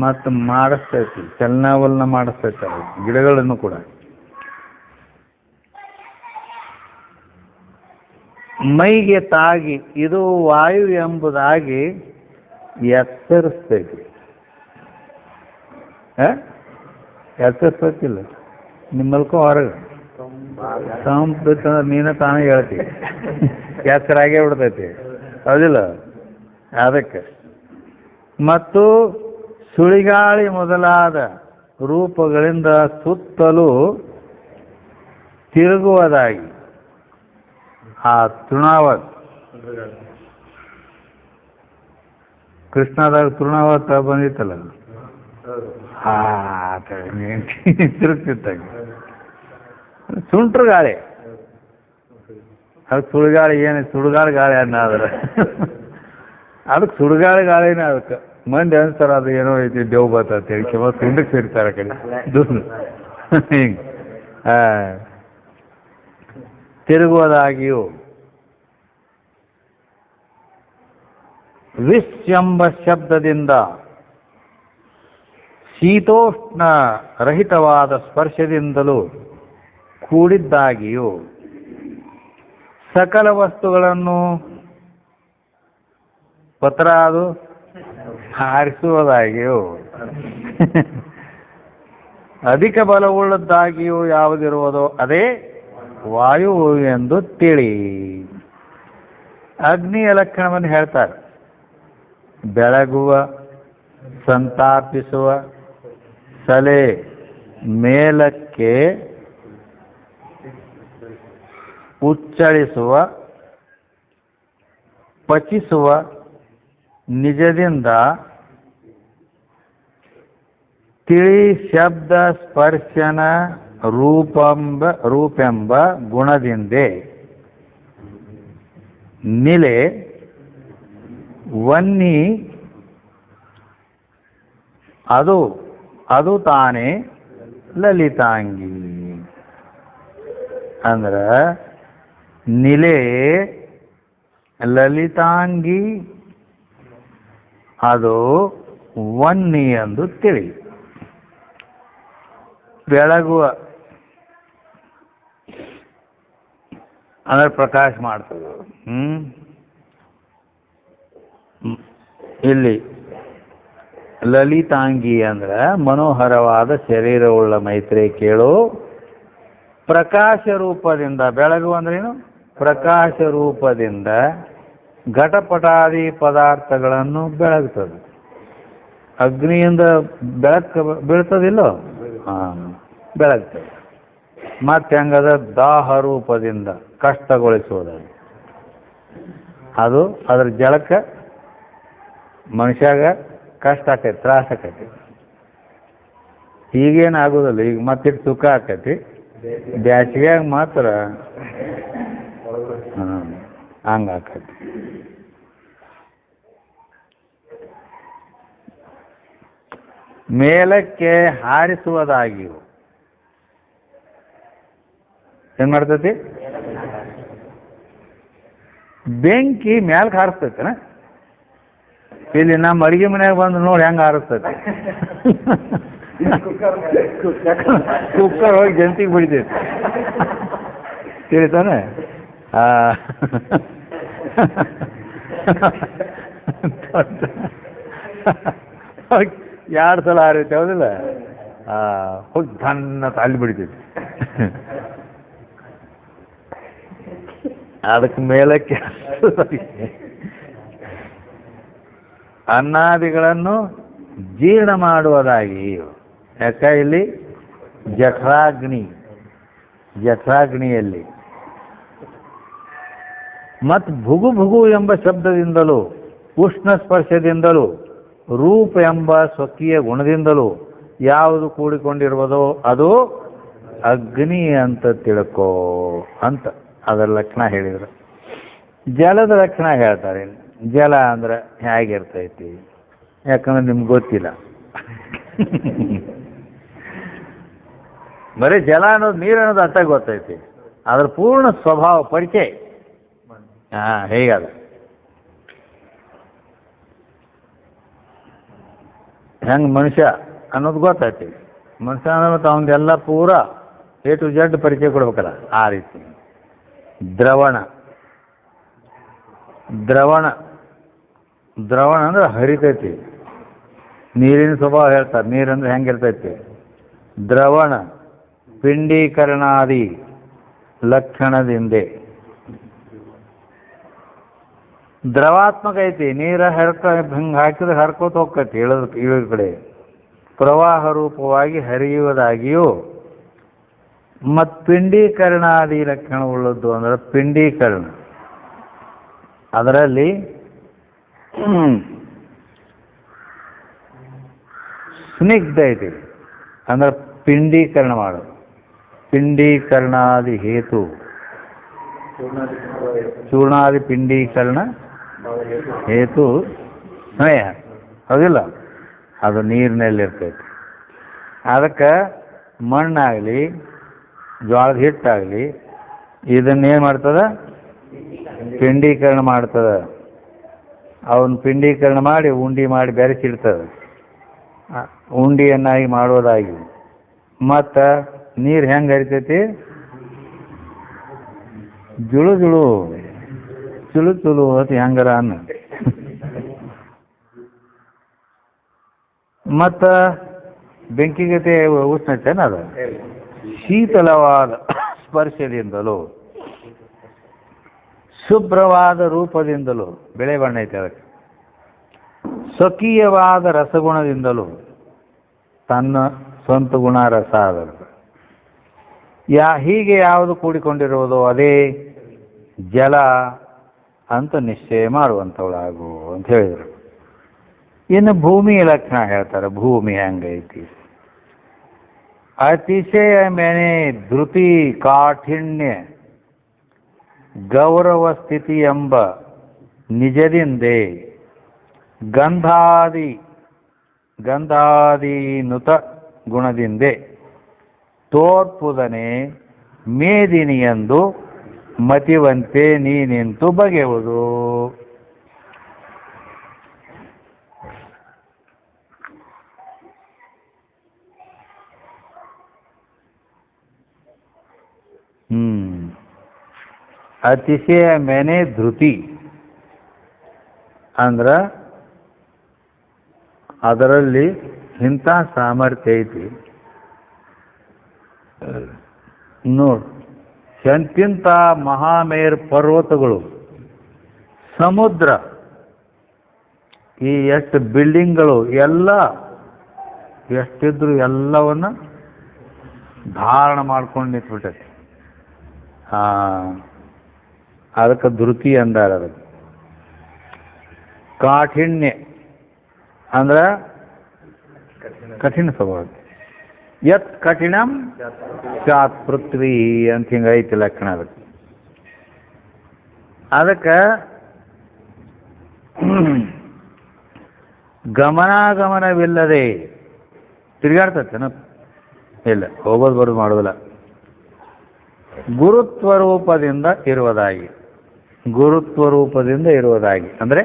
ಮತ್ತು ಮಾಡಿಸ್ತೈತಿ. ಚಲನವಲನ ಮಾಡಿಸ್ತೈತಿ ಗಿಡಗಳನ್ನು ಕೂಡ. ಮೈಗೆ ತಾಗಿ ಇದು ವಾಯು ಎಂಬುದಾಗಿ ಎತ್ತರಿಸ್ತೈತಿ. ಎತ್ತರಿಸ್ತೈತಿಲ್ಲ, ನಿಮ್ಮಲ್ಕೋ ಹೊರಗೆ ಸಂಪೃತ ನೀನು ತಾನೇ ಹೇಳ್ತೀವಿ, ಎತ್ತರಾಗೇ ಬಿಡ್ತೈತಿ, ಹೌದಿಲ್ಲ? ಅದಕ್ಕೆ ಮತ್ತು ಸುಳಿಗಾಳಿ ಮೊದಲಾದ ರೂಪಗಳಿಂದ ಸುತ್ತಲೂ ತಿರುಗುವುದಾಗಿ ಆ ತೃಣಾವತ್, ಕೃಷ್ಣದಾಗ ತೃಣಾವತ್ ಬಂದಿತ್ತಲ್ಲ, ತಿರುಗ್ತಿತ್ತಾಗ ಸುಂಟ್ರ ಗಾಳಿ. ಅದಕ್ಕೆ ಸುಡುಗಾಳಿ ಏನು? ಸುಡುಗಾಳಿ ಗಾಳಿ ಅನ್ನಾದ್ರೆ ಅದಕ್ಕೆ ಸುಡುಗಾಳಿ ಗಾಳಿನ. ಅದಕ್ಕೆ ಮಂದಿ ಅನ್ಸ್ತಾರ ಅದು ಏನೋ ಐತಿ ದೇವ್ ಬತ್ತ ಅಂತ ಹೇಳಿ ತುಂಡಕ್ಕೆ ಸೇರ್ತಾರೆ ಆ ಕಡೆ ಹಿಂಗೆ ತಿರುಗುವುದಾಗಿಯೂ. ವಿಶ್ ಎಂಬ ಶಬ್ದದಿಂದ ಶೀತೋಷ್ಣ ರಹಿತವಾದ ಸ್ಪರ್ಶದಿಂದಲೂ ಕೂಡಿದ್ದಾಗಿಯೂ ಸಕಲ ವಸ್ತುಗಳನ್ನು ಪತ್ರಾದು ಹಾರಿಸುವುದಾಗಿಯೂ ಅಧಿಕ ಬಲವುಳ್ಳದ್ದಾಗಿಯೂ ಯಾವುದಿರುವುದೋ ಅದೇ ವಾಯು ಎಂದು ತಿಳಿ. ಅಗ್ನಿಯ ಲಕ್ಷಣವನ್ನು ಹೇಳ್ತಾರೆ. ಬೆಳಗುವ, ಸಂತಾಪಿಸುವ, ಸಲೆ ಮೇಲಕ್ಕೆ ಉಚ್ಚಳಿಸುವ, ಪಚಿಸುವ, ನಿಜದಿಂದ ತಿಳಿ ಶಬ್ದ ಸ್ಪರ್ಶನ ರೂಪೆಂಬ ಗುಣದಿಂದೆ ನಿಲೆ ವನ್ನಿ ಅದು ತಾನೇ ಲಲಿತಾಂಗಿ. ಅಂದ್ರೆ ನಿಲೆ ಲಲಿತಾಂಗಿ ಅದು ವನ್ನಿ ಎಂದು ತಿಳಿ. ಬೆಳಗುವ ಅಂದ್ರೆ ಪ್ರಕಾಶ ಮಾಡ್ತದೆ. ಇಲ್ಲಿ ಲಲಿತಾಂಗಿ ಅಂದ್ರೆ ಮನೋಹರವಾದ ಶರೀರವುಳ್ಳ ಮೈತ್ರಿ ಕೇಳು. ಪ್ರಕಾಶ ರೂಪದಿಂದ, ಬೆಳಗು ಅಂದ್ರೇನು? ಪ್ರಕಾಶ ರೂಪದಿಂದ ಘಟಪಟಾದಿ ಪದಾರ್ಥಗಳನ್ನು ಬೆಳಗ್ತದೆ. ಅಗ್ನಿಯಿಂದ ಬೆಳಕು ಬೀಳ್ತದಿಲ್ಲೋ? ಬೆಳಗ್ತದೆ. ಮತ್ತೆ ಹಂಗದ ದಾಹ ರೂಪದಿಂದ ಕಷ್ಟಗೊಳಿಸುವುದು. ಅದು ಅದ್ರ ಜಳಕ ಮನುಷ್ಯಾಗ ಕಷ್ಟ ಆಕೈತಿ, ತ್ರಾಸ ಆಕೈತಿ. ಈಗೇನಾಗುದಿಲ್ಲ, ಈಗ ಮತ್ತಿಟ್ಟು ಸುಖ ಆಕೈತಿ. ಬ್ಯಾಸಿಗ್ಯಾಗ ಮಾತ್ರ ಹಂಗಾಕೈತಿ. ಮೇಲಕ್ಕೆ ಹಾರಿಸುವುದಾಗಿಯೂ ಏನ್ ಮಾಡ್ತೈತಿ? ಬೆಂಕಿ ಮ್ಯಾಲ್ಕ್ ಹಾರಿಸ್ತೈತೆನ? ಇಲ್ಲಿ ನಮ್ಮ ಅಡಿಗೆ ಮನ್ಯಾಗ ಬಂದು ನೋಡಿ ಹೆಂಗ ಹಾರಿಸ್ತೈತಿ. ಕುಕ್ಕರ್ ಹೋಗಿ ಜಂತಿಗೆ ಬಿಡ್ತೈತಿ, ತಿಳಿತಾನೆ? ಎರಡು ಸಲ ಹಾರೈತೆ, ಹೌದಿಲ್ಲ? ಹೋಗಿ ತನ್ನ ಅಲ್ಲಿ ಬಿಡ್ತೈತಿ. ಅದಕ್ಕೆ ಮೇಲಕ್ಕೆ ಅನ್ನಾದಿಗಳನ್ನು ಜೀರ್ಣ ಮಾಡುವುದಾಗಿ. ಯಾಕ ಇಲ್ಲಿ ಜಠರಾಗ್ನಿಯಲ್ಲಿ ಮತ್ತು ಭುಗು ಭುಗು ಎಂಬ ಶಬ್ದದಿಂದಲೂ ಉಷ್ಣ ಸ್ಪರ್ಶದಿಂದಲೂ ರೂಪ ಎಂಬ ಸ್ವಕೀಯ ಗುಣದಿಂದಲೂ ಯಾವುದು ಕೂಡಿಕೊಂಡಿರುವುದೋ ಅದು ಅಗ್ನಿ ಅಂತ ತಿಳ್ಕೋ ಅಂತ ಅದರ ಲಕ್ಷಣ ಹೇಳಿದ್ರು. ಜಲದ ಲಕ್ಷಣ ಹೇಳ್ತಾರೆ. ಜಲ ಅಂದ್ರೆ ಹೇಗಿರ್ತೈತಿ? ಯಾಕಂದ್ರೆ ನಿಮ್ಗೆ ಗೊತ್ತಿಲ್ಲ. ಬರೀ ಜಲ ಅನ್ನೋದು, ನೀರು ಅನ್ನೋದು ಅಷ್ಟ ಗೊತ್ತೈತಿ. ಅದ್ರ ಪೂರ್ಣ ಸ್ವಭಾವ ಪರಿಚಯ ಹೇಗದ? ಹೆಂಗ್ ಮನುಷ್ಯ ಅನ್ನೋದು ಗೊತ್ತೈತಿ. ಮನುಷ್ಯ ಅನ್ನೋದು ಅವನ್ಗೆಲ್ಲ ಪೂರ A to Z ಪರಿಚಯ ಕೊಡ್ಬೇಕಲ್ಲ, ಆ ರೀತಿ. ದ್ರವಣ ಅಂದ್ರೆ ಹರಿತೈತಿ. ನೀರಿನ ಸ್ವಭಾವ ಹೇಳ್ತಾರೆ. ನೀರಂದ್ರೆ ಹೆಂಗಿರ್ತೈತಿ? ದ್ರವಣ ಪಿಂಡೀಕರಣಾದಿ ಲಕ್ಷಣದಿಂದೆ ದ್ರವಾತ್ಮಕ ಐತಿ. ನೀರ ಹಿಂಗೆ ಹಾಕಿದ್ರೆ ಹರ್ಕೋತ ಹೋಗ್ತೈತಿ ಇಳಿದ ಕಡೆ. ಪ್ರವಾಹ ರೂಪವಾಗಿ ಹರಿಯುವುದಾಗಿಯೂ ಮತ್ತು ಪಿಂಡೀಕರಣಾದಿ ಲಕ್ಷಣ ಉಳ್ಳದ್ದು ಅಂದ್ರೆ ಪಿಂಡೀಕರಣ. ಅದರಲ್ಲಿ ಸ್ನಿಗ್ಧ ಐತಿ ಅಂದ್ರೆ ಪಿಂಡೀಕರಣ ಮಾಡೋದು. ಪಿಂಡೀಕರಣಾದಿ ಹೇತು ಚೂರ್ಣಾದಿ ಪಿಂಡೀಕರಣ ಹೇತು ಸ್ನೇಹ, ಹೌದಿಲ್ಲ? ಅದು ನೀರಿನಲ್ಲಿರ್ತೈತಿ. ಅದಕ್ಕೆ ಮಣ್ಣಾಗಲಿ ಜೋಳದ ಹಿಟ್ಟಾಗಲಿ ಇದನ್ನೇನು ಮಾಡ್ತದ? ಪಿಂಡೀಕರಣ ಮಾಡ್ತದ. ಅವನ್ನ ಪಿಂಡೀಕರಣ ಮಾಡಿ ಉಂಡಿ ಮಾಡಿ ಬೆರೆಸಿಡ್ತದೆ. ಉಂಡಿಯನ್ನಾಗಿ ಮಾಡೋದಾಗಿ. ಮತ್ತು ನೀರು ಹೆಂಗೆ ಹರಿತೈತಿ? ಜುಳು ಜುಳು ಚುಳು ಚುಳು ಅಂತ ಹೆಂಗಾರ ಅನ್ನ. ಮತ್ತು ಬೆಂಕಿಗತೆ ಉಷ್ಣತೆನ ಅದ. ಶೀತಲವಾದ ಸ್ಪರ್ಶದಿಂದಲೂ ಶುಭ್ರವಾದ ರೂಪದಿಂದಲೂ ಬೆಳೆ ಬಣ್ಣ ಐತೆ ಅದಕ್ಕೆ. ಸ್ವಕೀಯವಾದ ರಸಗುಣದಿಂದಲೂ ತನ್ನ ಸ್ವಂತ ಗುಣ ರಸ ಅದರದು. ಹೀಗೆ ಯಾವುದು ಕೂಡಿಕೊಂಡಿರುವುದು ಅದೇ ಜಲ ಅಂತ ನಿಶ್ಚಯ ಮಾಡುವಂಥವಳಾಗು ಅಂತ ಹೇಳಿದರು. ಇನ್ನು ಭೂಮಿಯ ಲಕ್ಷಣ ಹೇಳ್ತಾರೆ. ಭೂಮಿ ಹೆಂಗೈತಿ? ಅತಿಶಯ ಮೆನೆ ಧೃತಿ ಕಾಠಿಣ್ಯ ಗೌರವ ಸ್ಥಿತಿ ಎಂಬ ನಿಜದಿಂದೇ ಗಂಧಾದಿ ನುತ ಗುಣದಿಂದೆ ತೋರ್ಪುದನೆ ಮೇದಿನಿಯಂದು ಮತಿವಂತೆ ನೀ ನಿಂತು ಬಗೆಯುವುದು. ಅತಿಶಯ ಮೇನೆ ಧೃತಿ ಅಂದ್ರ ಅದರಲ್ಲಿ ಇಂಥ ಸಾಮರ್ಥ್ಯ ಐತಿ ನೋಡ್. ಎಂತಿಂತ ಮಹಾಮೇರು ಪರ್ವತಗಳು, ಸಮುದ್ರ, ಈ ಎಷ್ಟು ಬಿಲ್ಡಿಂಗ್ಗಳು ಎಲ್ಲ ಎಷ್ಟಿದ್ರು ಎಲ್ಲವನ್ನ ಧಾರಣ ಮಾಡ್ಕೊಂಡು ನಿಂತ್ಬಿಟ್ಟೈತಿ. ಅದಕ್ಕೆ ಧೃತಿ ಅಂದಾರ. ಅದಕ್ಕೆ ಕಾಠಿಣ್ಯ ಅಂದ್ರ ಕಠಿಣ ಸ್ವಭಾವ. ಯತ್ ಕಠಿಣಂ ಸ್ಯಾತ್ ಪೃಥ್ವಿ ಅಂತ ಹಿಂಗೈತಿ ಲಕ್ಷಣ. ಅದಕ್ಕೆ ಗಮನಾಗಮನವಿಲ್ಲದೆ ತಿರುಗಾಡ್ತೇನ? ಇಲ್ಲ, ಹೋಗೋದು ಬರೋದು ಮಾಡೋದಿಲ್ಲ. ಗುರುತ್ವರೂಪದಿಂದ ಇರುವುದಾಗಿ, ಗುರುತ್ವರೂಪದಿಂದ ಇರುವುದಾಗಿ ಅಂದ್ರೆ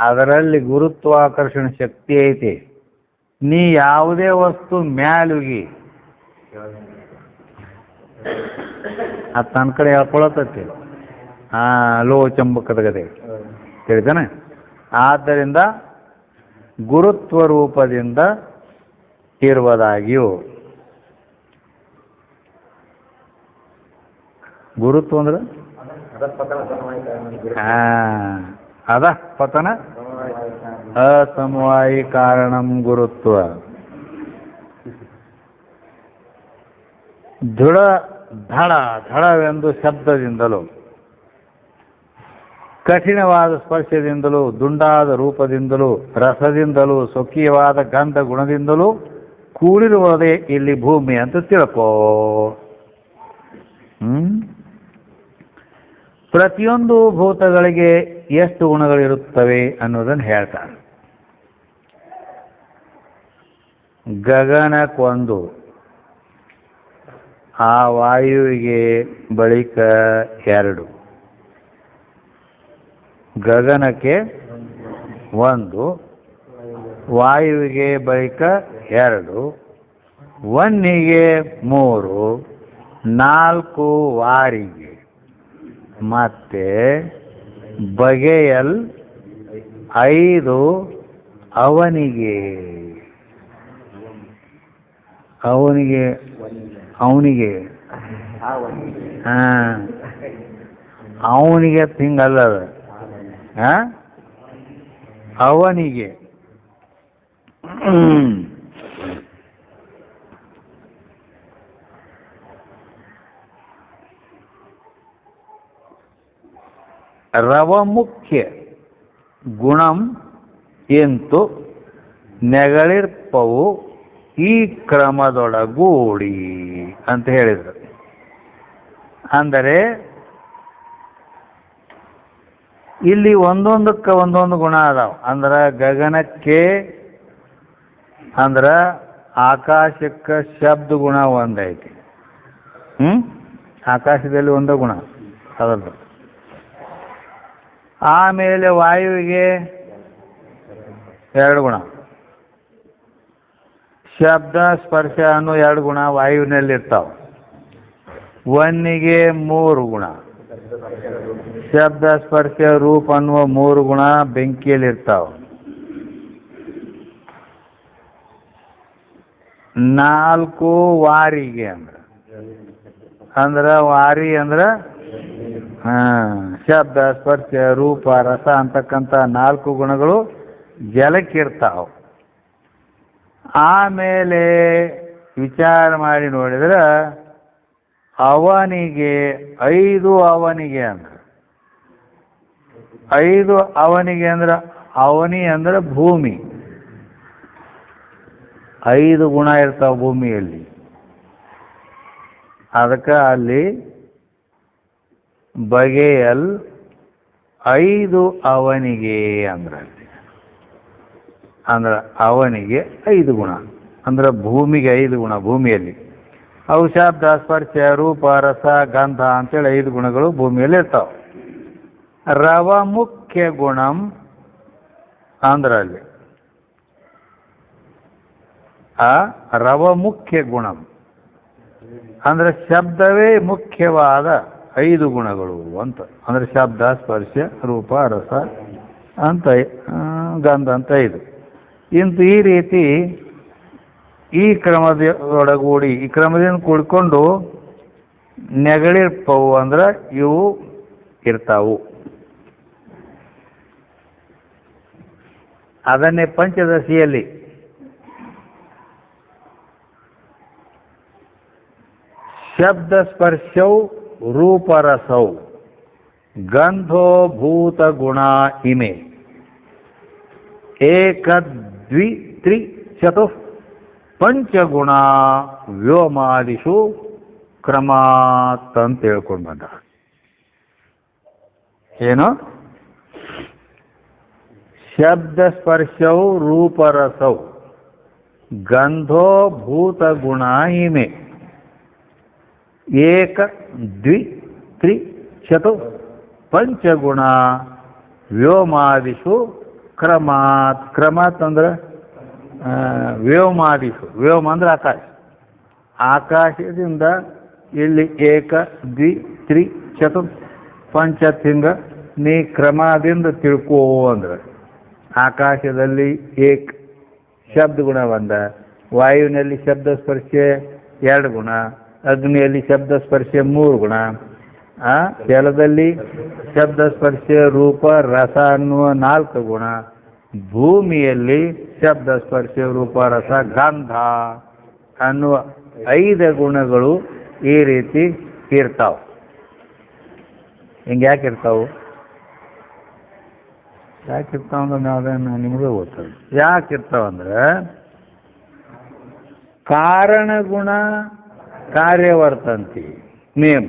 ಅದರಲ್ಲಿ ಗುರುತ್ವಾಕರ್ಷಣ ಶಕ್ತಿ ಐತಿ. ನೀ ಯಾವುದೇ ವಸ್ತು ಮ್ಯಾಲುಗಿ ಅದು ತನ್ನ ಕಡೆ ಹೇಳ್ಕೊಳತೈತಿ. ಲೋ ಚಂಬಕದ ಗದೆ ತಿಳಿತಾನೆ. ಆದ್ದರಿಂದ ಗುರುತ್ವ ರೂಪದಿಂದ ಇರುವುದಾಗಿಯೂ. ಗುರುತ್ವ ಅಂದ್ರೆ ಅದ ಪತನ ಅಸಮವಾಯಿ ಕಾರಣಂ ಗುರುತ್ವ. ದೃಢ ಧಡ ಧಡವೆಂದು ಶಬ್ದದಿಂದಲೂ, ಕಠಿಣವಾದ ಸ್ಪರ್ಶದಿಂದಲೂ, ದುಂಡಾದ ರೂಪದಿಂದಲೂ, ರಸದಿಂದಲೂ, ಸ್ವಕೀಯವಾದ ಗಂಧ ಗುಣದಿಂದಲೂ ಕೂಡಿರುವುದೇ ಇಲ್ಲಿ ಭೂಮಿ ಅಂತ ತಿಳ್ಕೋ. ಪ್ರತಿಯೊಂದು ಭೂತಗಳಿಗೆ ಎಷ್ಟು ಗುಣಗಳಿರುತ್ತವೆ ಅನ್ನೋದನ್ನು ಹೇಳ್ತಾರೆ. ಗಗನಕ್ಕೊಂದು, ಆ ವಾಯುವಿಗೆ ಬಳಿಕ 2, ಗಗನಕ್ಕೆ 1, ವಾಯುವಿಗೆ ಬಳಿಕ 2, ವನ್ನಿಗೆ 3, 4 ವಾರಿಗೆ, ಮತ್ತೆ ಬಗೆಯಲ್ 5 ಅವನಿಗೆ. ಅವನಿಗೆ ಅವನಿಗೆ ಅವನಿಗೆ ಹಿಂಗಲ್ಲದ, ಅವನಿಗೆ. ರವಮುಖ್ಯ ಗುಣಂ ಎಂತು ನೆಗಳಿರ್ಪವು ಈ ಕ್ರಮದೊಳಗೂಡಿ ಅಂತ ಹೇಳಿದರು. ಅಂದರೆ ಇಲ್ಲಿ ಒಂದೊಂದಕ್ಕೆ ಒಂದೊಂದು ಗುಣ ಅದಾವ. ಅಂದ್ರೆ ಗಗನಕ್ಕೆ ಅಂದ್ರ ಆಕಾಶಕ್ಕೆ ಶಬ್ದ ಗುಣ ಒಂದೈತಿ. ಆಕಾಶದಲ್ಲಿ ಒಂದೇ ಗುಣ ಅದರ. ಆಮೇಲೆ ವಾಯುವಿಗೆ 2 ಗುಣ, ಶಬ್ದ ಸ್ಪರ್ಶ ಅನ್ನೋ 2 ಗುಣ ವಾಯುವಿನಲ್ಲಿ ಇರ್ತಾವ. ವನ್ನಿಗೆ 3 ಗುಣ, ಶಬ್ದ ಸ್ಪರ್ಶ ರೂಪ ಅನ್ನುವ 3 ಗುಣ ಬೆಂಕಿಯಲ್ಲಿ ಇರ್ತಾವ. 4 ವಾರಿಗೆ ಅಂದ್ರ ವಾರಿ ಅಂದ್ರ ಶಬ್ದ ಸ್ಪರ್ಶ ರೂಪ ರಸ ಅಂತಕ್ಕಂಥ 4 ಗುಣಗಳು ಜಲಕ್ಕಿರ್ತಾವ. ಆಮೇಲೆ ವಿಚಾರ ಮಾಡಿ ನೋಡಿದ್ರೆ ಅವನಿಗೆ 5 ಅವನಿಗೆ ಅಂದ್ರ 5 ಅವನಿಗೆ ಅಂದ್ರ ಅವನಿ ಅಂದ್ರ ಭೂಮಿ. 5 ಗುಣ ಇರ್ತಾವ ಭೂಮಿಯಲ್ಲಿ. ಅದಕ್ಕೆ ಅಲ್ಲಿ ಬಗೆಯಲ್ 5 ಅವನಿಗೆ ಅಂದ್ರೆ ಅವನಿಗೆ 5 ಗುಣ ಅಂದ್ರೆ ಭೂಮಿಗೆ 5 ಗುಣ. ಭೂಮಿಯಲ್ಲಿ ಅವು ಶಬ್ದ, ಸ್ಪರ್ಶ, ರೂಪ, ರಸ, ಗಂಧ ಅಂತೇಳಿ 5 ಗುಣಗಳು ಭೂಮಿಯಲ್ಲಿ ಇರ್ತಾವ. ರವ ಮುಖ್ಯ ಗುಣಂ ಅಂದ್ರಲ್ಲಿ ರವ ಮುಖ್ಯ ಗುಣಂ ಅಂದ್ರೆ ಶಬ್ದವೇ ಮುಖ್ಯವಾದ 5 ಗುಣಗಳು ಅಂತ. ಅಂದ್ರೆ ಶಬ್ದ, ಸ್ಪರ್ಶ, ರೂಪ, ರಸ ಅಂತ ಗಂಧ ಅಂತ 5. ಇಂತು ಈ ರೀತಿ ಈ ಕ್ರಮದೊಳಗೂಡಿ ಈ ಕ್ರಮದಿಂದ ಕೂಡ್ಕೊಂಡು ನೆಗಳಿರ್ಪವು ಅಂದ್ರೆ ಇವು ಇರ್ತಾವು. ಅದನ್ನೇ ಪಂಚದಶಿಯಲ್ಲಿ ಶಬ್ದ ಸ್ಪರ್ಶೌ ರೂಪರಸೌ ಗಂಧೋ ಭೂತ ಗುಣ ಇಮೆ ಏಕ ದ್ವಿ ತ್ರಿ ಚತುಃ ಪಂಚಗುಣ ವ್ಯೋಮಾದಿಷು ಕ್ರಮಾತ್ ಅಂತ ಹೇಳ್ಕೊಂಡು ಬಂದ. ಏನು? ಶಬ್ದ ಸ್ಪರ್ಶೌ ರೂಪರಸೌ ಗಂಧೋ ಭೂತ ಗುಣ ಇಮೆ ಏಕ ದ್ವಿ ತ್ರಿ ಚತು ಪಂಚಗುಣ ವ್ಯೋಮಾದಿಷು ಕ್ರಮಾತ್. ಕ್ರಮಾತ್ ಅಂದ್ರೆ ವ್ಯೋಮಾದಿಷು. ವ್ಯೋಮ ಅಂದ್ರೆ ಆಕಾಶ. ಆಕಾಶದಿಂದ ಇಲ್ಲಿ ಏಕ ದ್ವಿ ತ್ರಿ ಚತು ಪಂಚತಿಂಗ ನೀ ಕ್ರಮದಿಂದ ತಿಳ್ಕೋ ಅಂದ್ರೆ ಆಕಾಶದಲ್ಲಿ ಏಕ್ ಶಬ್ದ ಗುಣ ಬಂದ, ವಾಯುವಿನಲ್ಲಿ ಶಬ್ದ ಸ್ಪರ್ಶ 2 ಗುಣ, ಅಗ್ನಿಯಲ್ಲಿ ಶಬ್ದ ಸ್ಪರ್ಶ 3 ಗುಣ, ಜಲದಲ್ಲಿ ಶಬ್ದ ಸ್ಪರ್ಶ ರೂಪ ರಸ ಅನ್ನುವ 4 ಗುಣ, ಭೂಮಿಯಲ್ಲಿ ಶಬ್ದ ಸ್ಪರ್ಶ ರೂಪ ರಸ ಗಂಧ ಅನ್ನುವ 5 ಗುಣಗಳು ಈ ರೀತಿ ಇರ್ತಾವ. ಹಿಂಗೆ ಯಾಕಿರ್ತಾವು ಅಂದ್ರೆ ನಾವೇನು ನಿಮಗೂ ಗೊತ್ತದ ಯಾಕಿರ್ತಾವಂದ್ರೆ ಕಾರಣ ಗುಣ ಕಾರ್ಯವರ್ತಂತಿ ನೇಮ್.